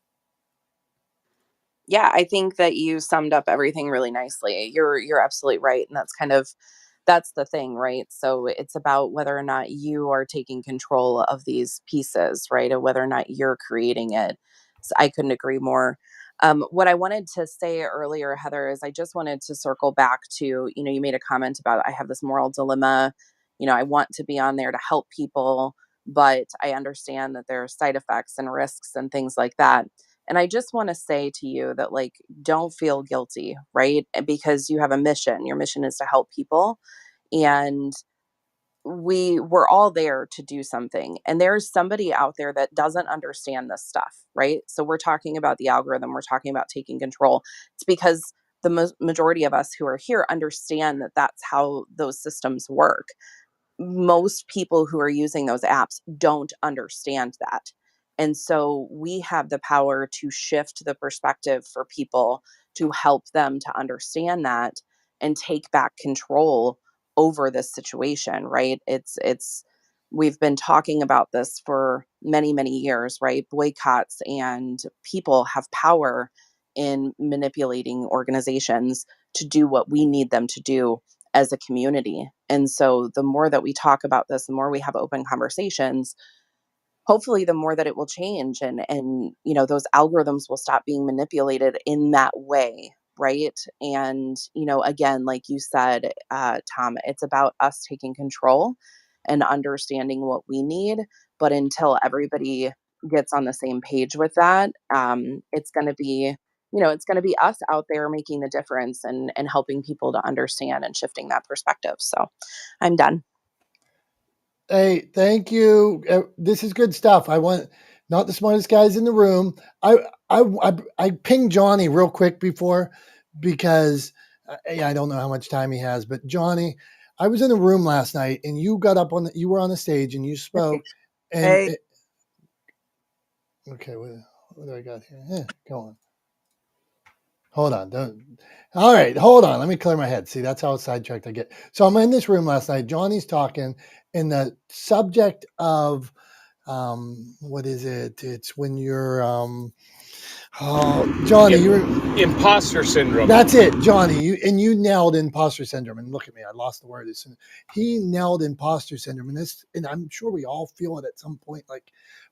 Yeah, I think that you summed up everything really nicely. You're absolutely right, and that's the thing, right? So it's about whether or not you are taking control of these pieces, right? And whether or not you're creating it. So I couldn't agree more. What I wanted to say earlier, Heather, is I just wanted to circle back to, you made a comment about, I have this moral dilemma. I want to be on there to help people, but I understand that there are side effects and risks and things like that. And I just want to say to you that, don't feel guilty, right? Because you have a mission. Your mission is to help people. And we're all there to do something. And there's somebody out there that doesn't understand this stuff, right? So we're talking about the algorithm. We're talking about taking control. It's because the majority of us who are here understand that that's how those systems work. Most people who are using those apps don't understand that. And so we have the power to shift the perspective for people, to help them to understand that and take back control over this situation, right? We've been talking about this for many, many years, right? Boycotts and people have power in manipulating organizations to do what we need them to do as a community. And so the more that we talk about this, the more we have open conversations, hopefully the more that it will change, and those algorithms will stop being manipulated in that way, right? And again, like you said, Tom, it's about us taking control and understanding what we need. But until everybody gets on the same page with that, it's going to be us out there making the difference and helping people to understand and shifting that perspective. So I'm done. Hey, thank you. This is good stuff. I want not the smartest guys in the room. I pinged Johnny real quick before, because I don't know how much time he has, but Johnny, I was in a room last night and you got up you were on the stage and you spoke. And Hey. okay, what do I got here? Go on. Hold on. All right, hold on. Let me clear my head. See, that's how sidetracked I get. So I'm in this room last night. Johnny's talking, and the subject of what is it? It's when you're Johnny, you're imposter syndrome. That's it, Johnny. You nailed imposter syndrome. And look at me, I lost the word. He nailed imposter syndrome, and I'm sure we all feel it at some point. Like,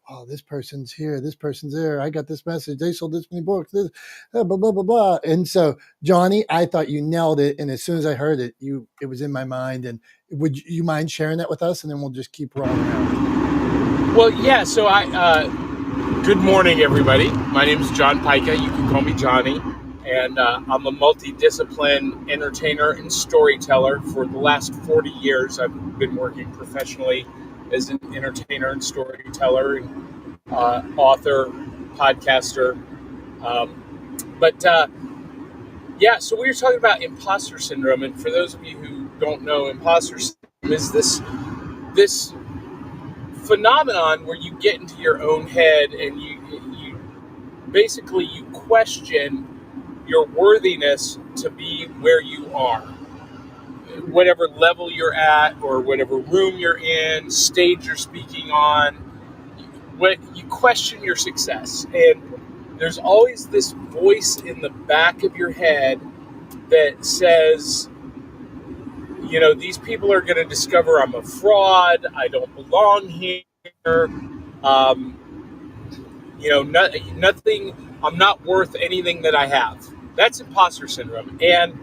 oh, this person's here, this person's there. I got this message. They sold this many books. This, blah blah blah blah. And so, Johnny, I thought you nailed it. And as soon as I heard it, it was in my mind. And would you mind sharing that with us? And then we'll just keep rolling out. Well, yeah. So good morning, everybody. My name is John Pica. You can call me Johnny. And I'm a multidiscipline entertainer and storyteller. For the last 40 years, I've been working professionally as an entertainer and storyteller, and author, podcaster. So we were talking about imposter syndrome. And for those of you who don't know, imposter syndrome is this phenomenon where you get into your own head and you basically you question your worthiness to be where you are, whatever level you're at or whatever room you're in, stage you're speaking on. when you question your success, and there's always this voice in the back of your head that says, these people are going to discover I'm a fraud, I don't belong here, nothing, I'm not worth anything that I have. That's imposter syndrome. And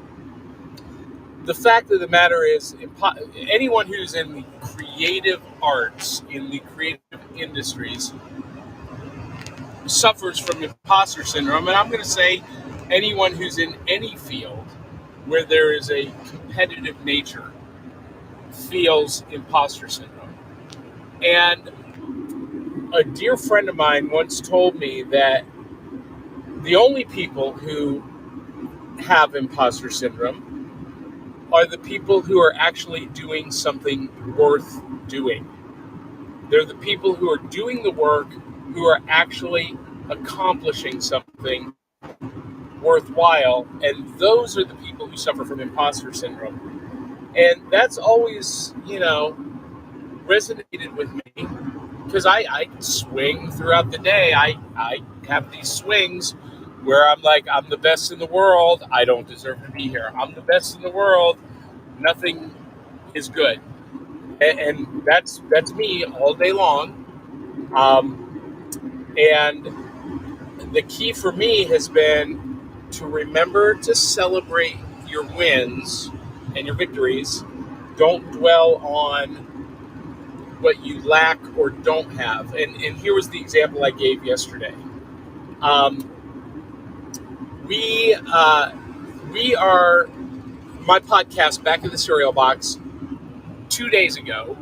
the fact of the matter is, anyone who's in the creative arts, in the creative industries, suffers from imposter syndrome. And I'm going to say anyone who's in any field where there is a competitive nature feels imposter syndrome. And a dear friend of mine once told me that the only people who have imposter syndrome are the people who are actually doing something worth doing. They're the people who are doing the work, who are actually accomplishing something worthwhile, and those are the people who suffer from imposter syndrome. And that's always, resonated with me, because I swing throughout the day. I have these swings where I'm like, I'm the best in the world, I don't deserve to be here. I'm the best in the world, nothing is good. And that's me all day long. And the key for me has been to remember to celebrate your wins and your victories. Don't dwell on what you lack or don't have. And here was the example I gave yesterday. We are, my podcast, Back in the Cereal Box, 2 days ago,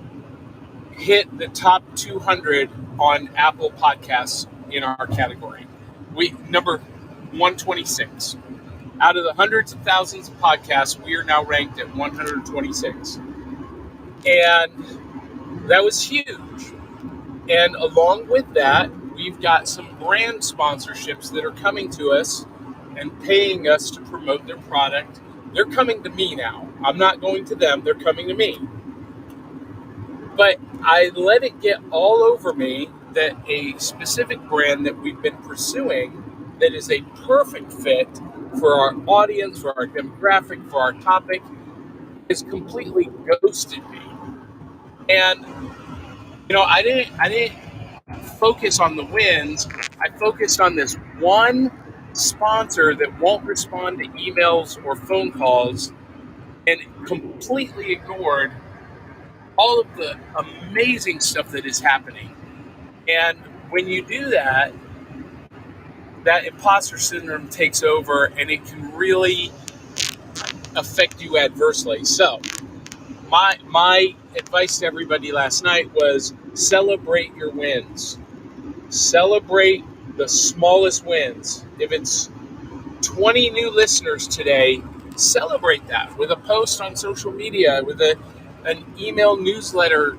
hit the top 200 on Apple Podcasts in our category. We number 126. Out of the hundreds of thousands of podcasts, we are now ranked at 126. And that was huge. And along with that, we've got some brand sponsorships that are coming to us and paying us to promote their product. They're coming to me now. I'm not going to them. They're coming to me. But I let it get all over me that a specific brand that we've been pursuing that is a perfect fit for our audience, for our demographic, for our topic, has completely ghosted me. And I didn't focus on the wins. I focused on this one sponsor that won't respond to emails or phone calls, and completely ignored all of the amazing stuff that is happening. And when you do that, that imposter syndrome takes over, and it can really affect you adversely. So my advice to everybody last night was celebrate your wins. Celebrate the smallest wins. If it's 20 new listeners today, celebrate that with a post on social media, with an email newsletter,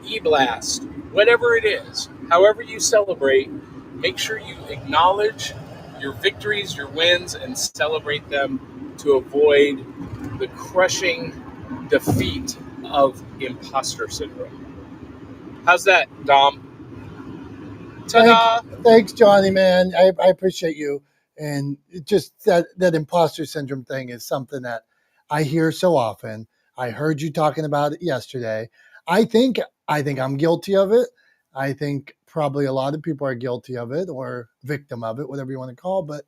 e-blast, whatever it is. However you celebrate, make sure you acknowledge your victories, your wins, and celebrate them to avoid the crushing defeat of imposter syndrome. How's that, Dom? Ta-da! Thanks, Johnny, man. I appreciate you. And just that imposter syndrome thing is something that I hear so often. I heard you talking about it yesterday. I think I'm guilty of it. I think probably a lot of people are guilty of it or victim of it, whatever you want to call it. But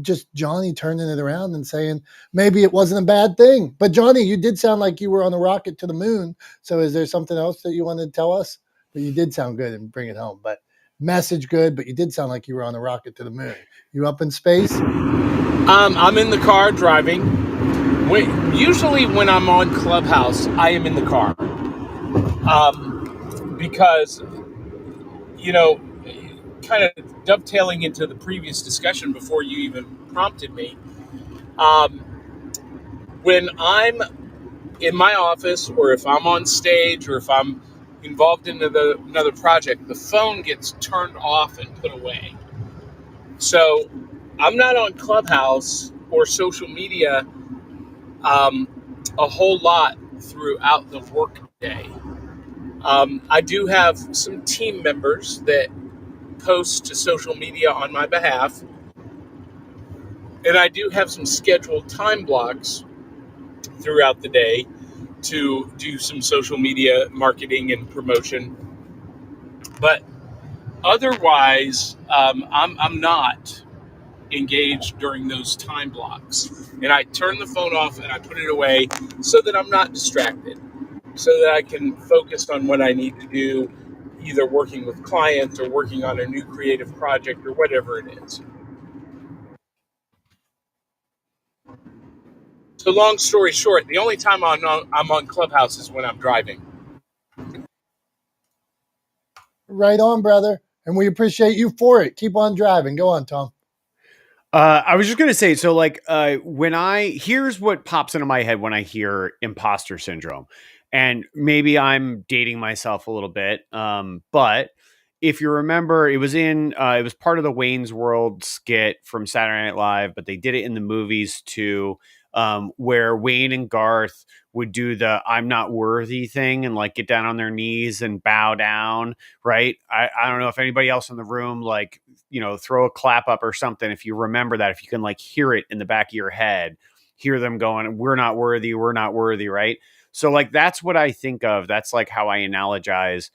just Johnny turning it around and saying maybe it wasn't a bad thing. But Johnny, you did sound like you were on a rocket to the moon. So is there something else that you wanted to tell us? But you did sound good and bring it home. But message good, but you did sound like you were on a rocket to the moon. You up in space? I'm in the car driving. Usually when I'm on Clubhouse, I am in the car. Because, kind of dovetailing into the previous discussion before you even prompted me, when I'm in my office, or if I'm on stage, or if I'm involved in another project, the phone gets turned off and put away. So I'm not on Clubhouse or social media a whole lot throughout the work day. I do have some team members that post to social media on my behalf, and I do have some scheduled time blocks throughout the day to do some social media marketing and promotion. But otherwise, I'm not engaged during those time blocks. And I turn the phone off and I put it away so that I'm not distracted, so that I can focus on what I need to do, either working with clients or working on a new creative project or whatever it is. So long story short, the only time I'm on Clubhouse is when I'm driving. Right on, brother. And we appreciate you for it. Keep on driving. Go on, Tom. I was just gonna say, so like, here's what pops into my head when I hear imposter syndrome, and maybe I'm dating myself a little bit, but if you remember, it was part of the Wayne's World skit from Saturday Night Live, but they did it in the movies too, where Wayne and Garth would do the "I'm not worthy" thing and like get down on their knees and bow down, right? I don't know if anybody else in the room like, throw a clap up or something if you remember that, if you can like hear it in the back of your head, hear them going, we're not worthy, right? So like that's what I think of. That's like how I analogize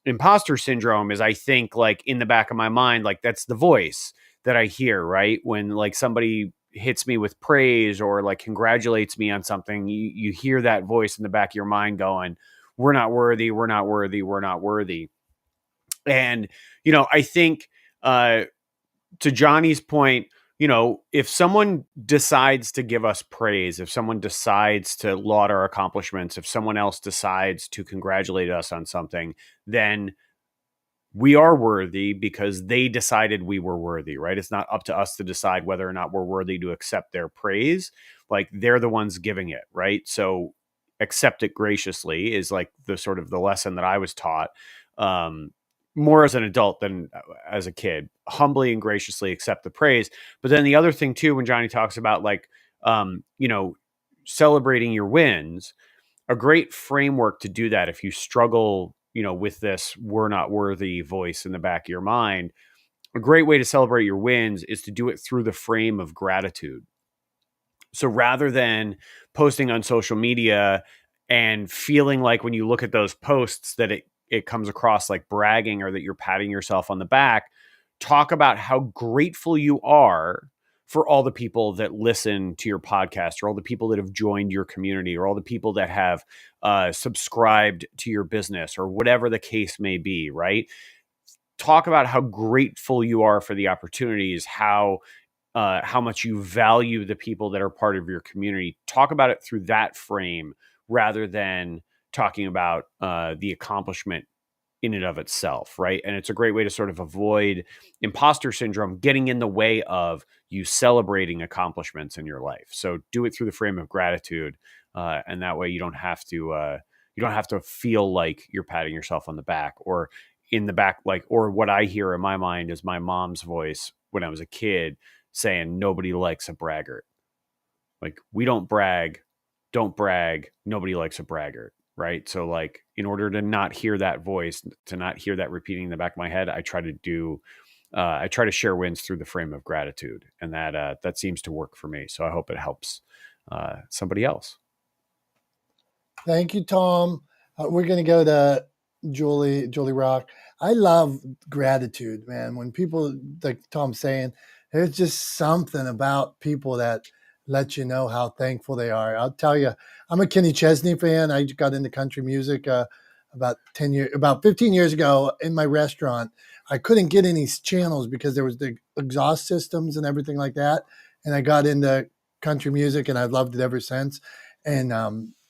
imposter syndrome. Is I think like in the back of my mind, like that's the voice that I hear, right? When like somebody hits me with praise or like congratulates me on something, you hear that voice in the back of your mind going, we're not worthy, we're not worthy, we're not worthy. And, I think to Johnny's point, if someone decides to give us praise, if someone decides to laud our accomplishments, if someone else decides to congratulate us on something, then we are worthy because they decided we were worthy, right? It's not up to us to decide whether or not we're worthy to accept their praise. Like they're the ones giving it, right? So accept it graciously is like the sort of the lesson that I was taught, more as an adult than as a kid. Humbly and graciously accept the praise. But then the other thing too, when Johnny talks about like, celebrating your wins, a great framework to do that if you struggle, with this we're not worthy voice in the back of your mind. A great way to celebrate your wins is to do it through the frame of gratitude. So rather than posting on social media and feeling like when you look at those posts that it comes across like bragging or that you're patting yourself on the back, talk about how grateful you are for all the people that listen to your podcast, or all the people that have joined your community, or all the people that have subscribed to your business, or whatever the case may be, right? Talk about how grateful you are for the opportunities, how much you value the people that are part of your community. Talk about it through that frame rather than talking about the accomplishment in and of itself, right? And it's a great way to sort of avoid imposter syndrome getting in the way of you celebrating accomplishments in your life. So do it through the frame of gratitude, and that way you don't have to feel like you're patting yourself on the back, or in the back, like, or what I hear in my mind is my mom's voice when I was a kid saying nobody likes a braggart. Like, we don't brag, nobody likes a braggart, right? So like, in order to not hear that voice, to not hear that repeating in the back of my head, I try to share wins through the frame of gratitude, and that seems to work for me. So I hope it helps somebody else. Thank you, Tom. We're going to go to Julie Rock. I love gratitude, man. When people, like Tom's saying, there's just something about people that let you know how thankful they are. I'll tell you, I'm a Kenny Chesney fan. I got into country music about 15 years ago in my restaurant. I couldn't get any channels because there was the exhaust systems and everything like that. And I got into country music and I've loved it ever since. And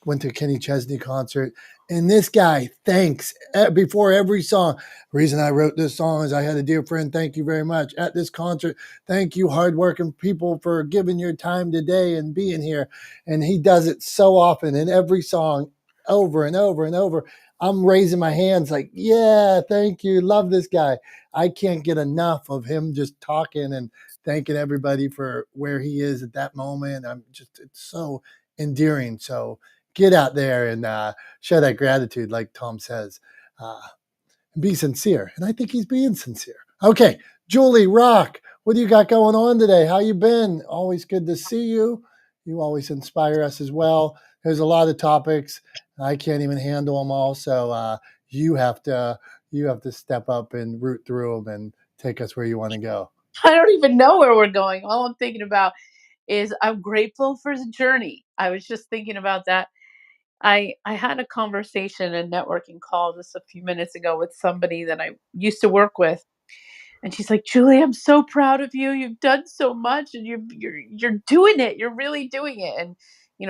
went to a Kenny Chesney concert, and this guy thanks before every song. Reason I wrote this song is I had a dear friend. Thank you very much at this concert. Thank you, hardworking people, for giving your time today and being here. And he does it so often in every song, over and over and over. I'm raising my hands like, yeah, thank you. Love this guy. I can't get enough of him just talking and thanking everybody for where he is at that moment. It's so endearing. So get out there and show that gratitude, like Tom says. Be sincere. And I think he's being sincere. Okay, Julie, Rock, what do you got going on today? How you been? Always good to see you. You always inspire us as well. There's a lot of topics. I can't even handle them all. So you have to step up and root through them and take us where you want to go. I don't even know where we're going. All I'm thinking about is I'm grateful for the journey. I was just thinking about that. I had a conversation, a networking call just a few minutes ago with somebody that I used to work with. And she's like, "Julie, I'm so proud of you. You've done so much and you're doing it. You're really doing it." And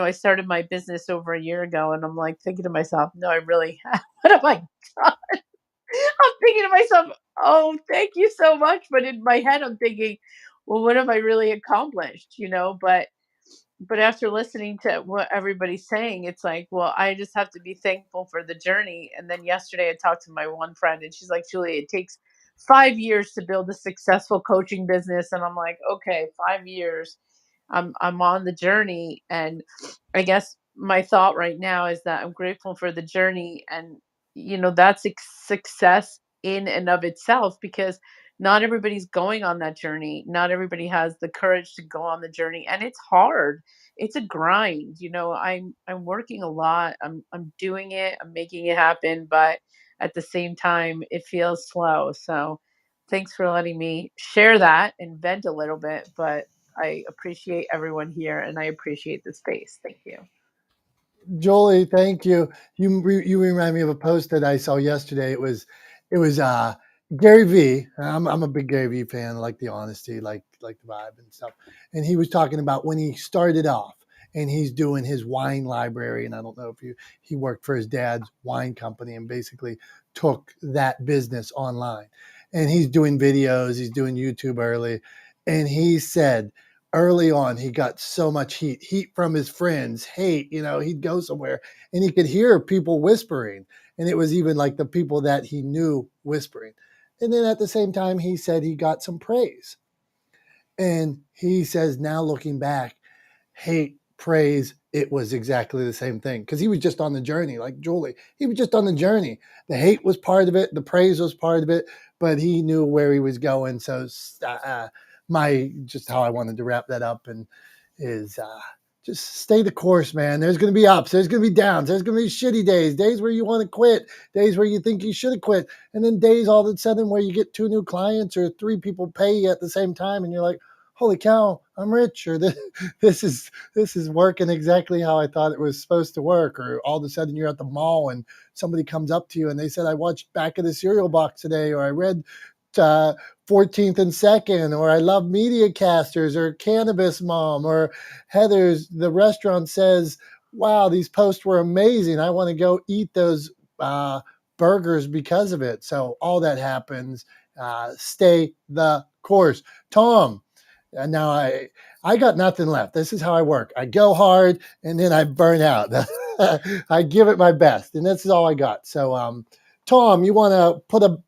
I started my business over a year ago, and I'm like thinking to myself, "No, I really have. What have I done?" I'm thinking to myself, "Oh, thank you so much." But in my head, I'm thinking, "Well, what have I really accomplished?" But after listening to what everybody's saying, it's like, well, I just have to be thankful for the journey. And then yesterday I talked to my one friend and she's like, "Julie, it takes 5 years to build a successful coaching business." And I'm like, okay, 5 years. I'm on the journey. And I guess my thought right now is that I'm grateful for the journey. And, that's success in and of itself, because not everybody's going on that journey. Not everybody has the courage to go on the journey. And it's hard. It's a grind. I'm working a lot. I'm doing it. I'm making it happen, but at the same time it feels slow. So thanks for letting me share that and vent a little bit, but I appreciate everyone here and I appreciate the space. Thank you. Jolie, thank you. You remind me of a post that I saw yesterday. It was Gary V. I'm a big Gary V fan. I like the honesty, like the vibe and stuff. And he was talking about when he started off and he's doing his wine library. And I don't know if he worked for his dad's wine company and basically took that business online. And he's doing videos, he's doing YouTube early. And he said early on, he got so much heat from his friends, hate, he'd go somewhere and he could hear people whispering. And it was even like the people that he knew whispering. And then at the same time, he said he got some praise. And he says, now looking back, hate, praise, it was exactly the same thing. Because he was just on the journey, like Julie. He was just on the journey. The hate was part of it. The praise was part of it. But he knew where he was going. So just how I wanted to wrap that up and is just stay the course, man. There's going to be ups. There's going to be downs. There's going to be shitty days where you want to quit, days where you think you should have quit, and then days all of a sudden where you get 2 new clients or 3 people pay you at the same time, and you're like, holy cow, I'm rich, or this is working exactly how I thought it was supposed to work, or all of a sudden you're at the mall and somebody comes up to you and they said, I watched Back of the Cereal Box today, or I read 14th and 2nd, or I love Media Casters, or Cannabis Mom, or Heather's, the restaurant says, wow, these posts were amazing. I want to go eat those burgers because of it. So all that happens. Stay the course. Tom, now I got nothing left. This is how I work. I go hard and then I burn out. I give it my best, and this is all I got. So Tom, you want to put a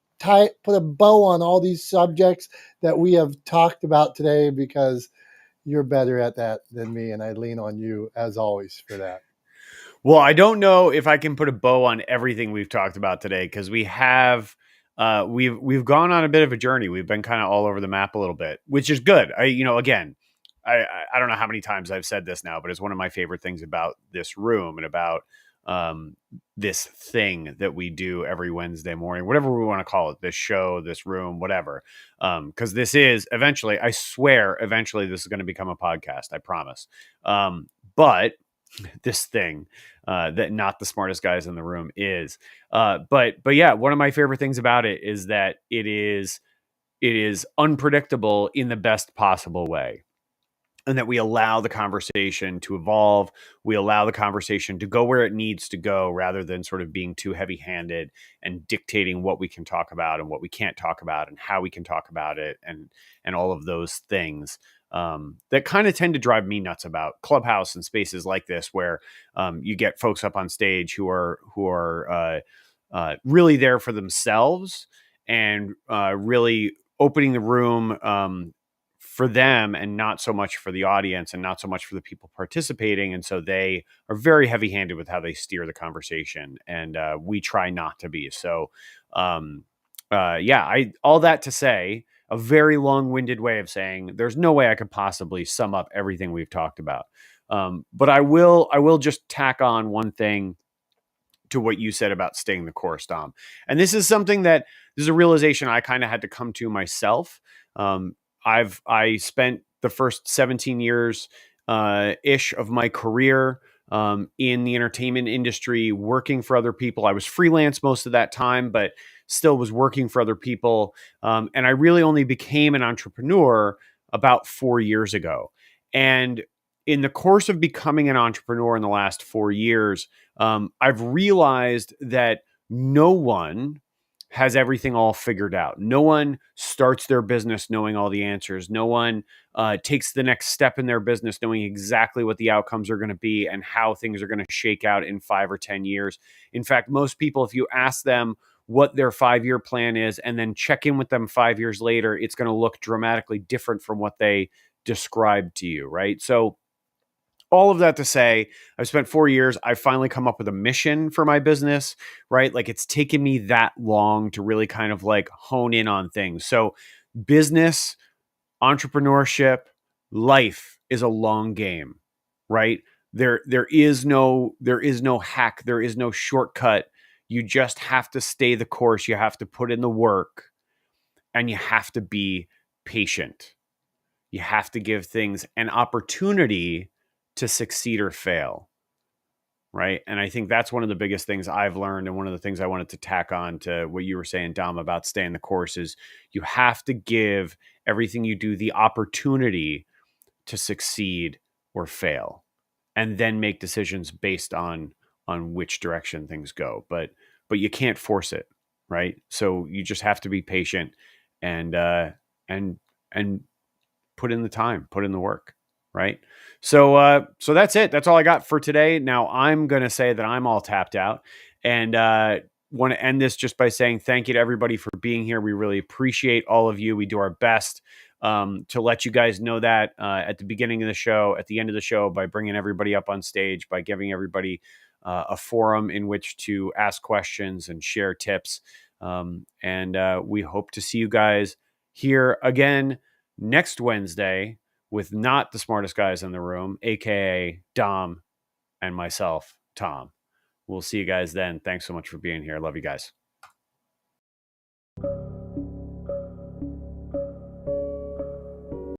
bow on all these subjects that we have talked about today, because you're better at that than me, and I lean on you as always for that. Well, I don't know if I can put a bow on everything we've talked about today, because we have we've gone on a bit of a journey. We've been kind of all over the map a little bit, which is good. I don't know how many times I've said this now, but it's one of my favorite things about this room and about this thing that we do every Wednesday morning, whatever we want to call it, this show, this room, whatever. Because this is eventually, I swear, eventually this is going to become a podcast. I promise. But this thing that not the smartest guys in the room is. But yeah, one of my favorite things about it is that it is unpredictable in the best possible way. And that we allow the conversation to evolve. We allow the conversation to go where it needs to go, rather than sort of being too heavy-handed and dictating what we can talk about and what we can't talk about and how we can talk about it and all of those things that kind of tend to drive me nuts about Clubhouse and spaces like this, where you get folks up on stage who are really there for themselves and really opening the room for them and not so much for the audience and not so much for the people participating. And so they are very heavy handed with how they steer the conversation. And we try not to be. So, all that to say, a very long-winded way of saying there's no way I could possibly sum up everything we've talked about. But I will just tack on one thing to what you said about staying the course, Dom. And this is a realization I kind of had to come to myself. I spent the first 17 years ish of my career in the entertainment industry, working for other people. I was freelance most of that time, but still was working for other people. And I really only became an entrepreneur about 4 years ago. And in the course of becoming an entrepreneur in the last 4 years, I've realized that no one has everything all figured out. No one starts their business knowing all the answers. No one takes the next step in their business knowing exactly what the outcomes are going to be and how things are going to shake out in 5 or 10 years. In fact, most people, if you ask them what their 5-year plan is and then check in with them 5 years later, it's going to look dramatically different from what they described to you, right? So all of that to say, I've spent 4 years. I've finally come up with a mission for my business, right? Like it's taken me that long to really kind of like hone in on things. So business, entrepreneurship, life is a long game, right? There is no hack. There is no shortcut. You just have to stay the course. You have to put in the work and you have to be patient. You have to give things an opportunity to succeed or fail, right? And I think that's one of the biggest things I've learned, and one of the things I wanted to tack on to what you were saying, Dom, about staying the course is you have to give everything you do the opportunity to succeed or fail, and then make decisions based on which direction things go. But you can't force it, right? So you just have to be patient and put in the time, put in the work, right? So that's it. That's all I got for today. Now I'm going to say that I'm all tapped out, and want to end this just by saying thank you to everybody for being here. We really appreciate all of you. We do our best to let you guys know that at the beginning of the show, at the end of the show, by bringing everybody up on stage, by giving everybody a forum in which to ask questions and share tips. And we hope to see you guys here again next Wednesday with not the smartest guys in the room, aka Dom and myself, Tom. We'll see you guys then. Thanks so much for being here. Love you guys.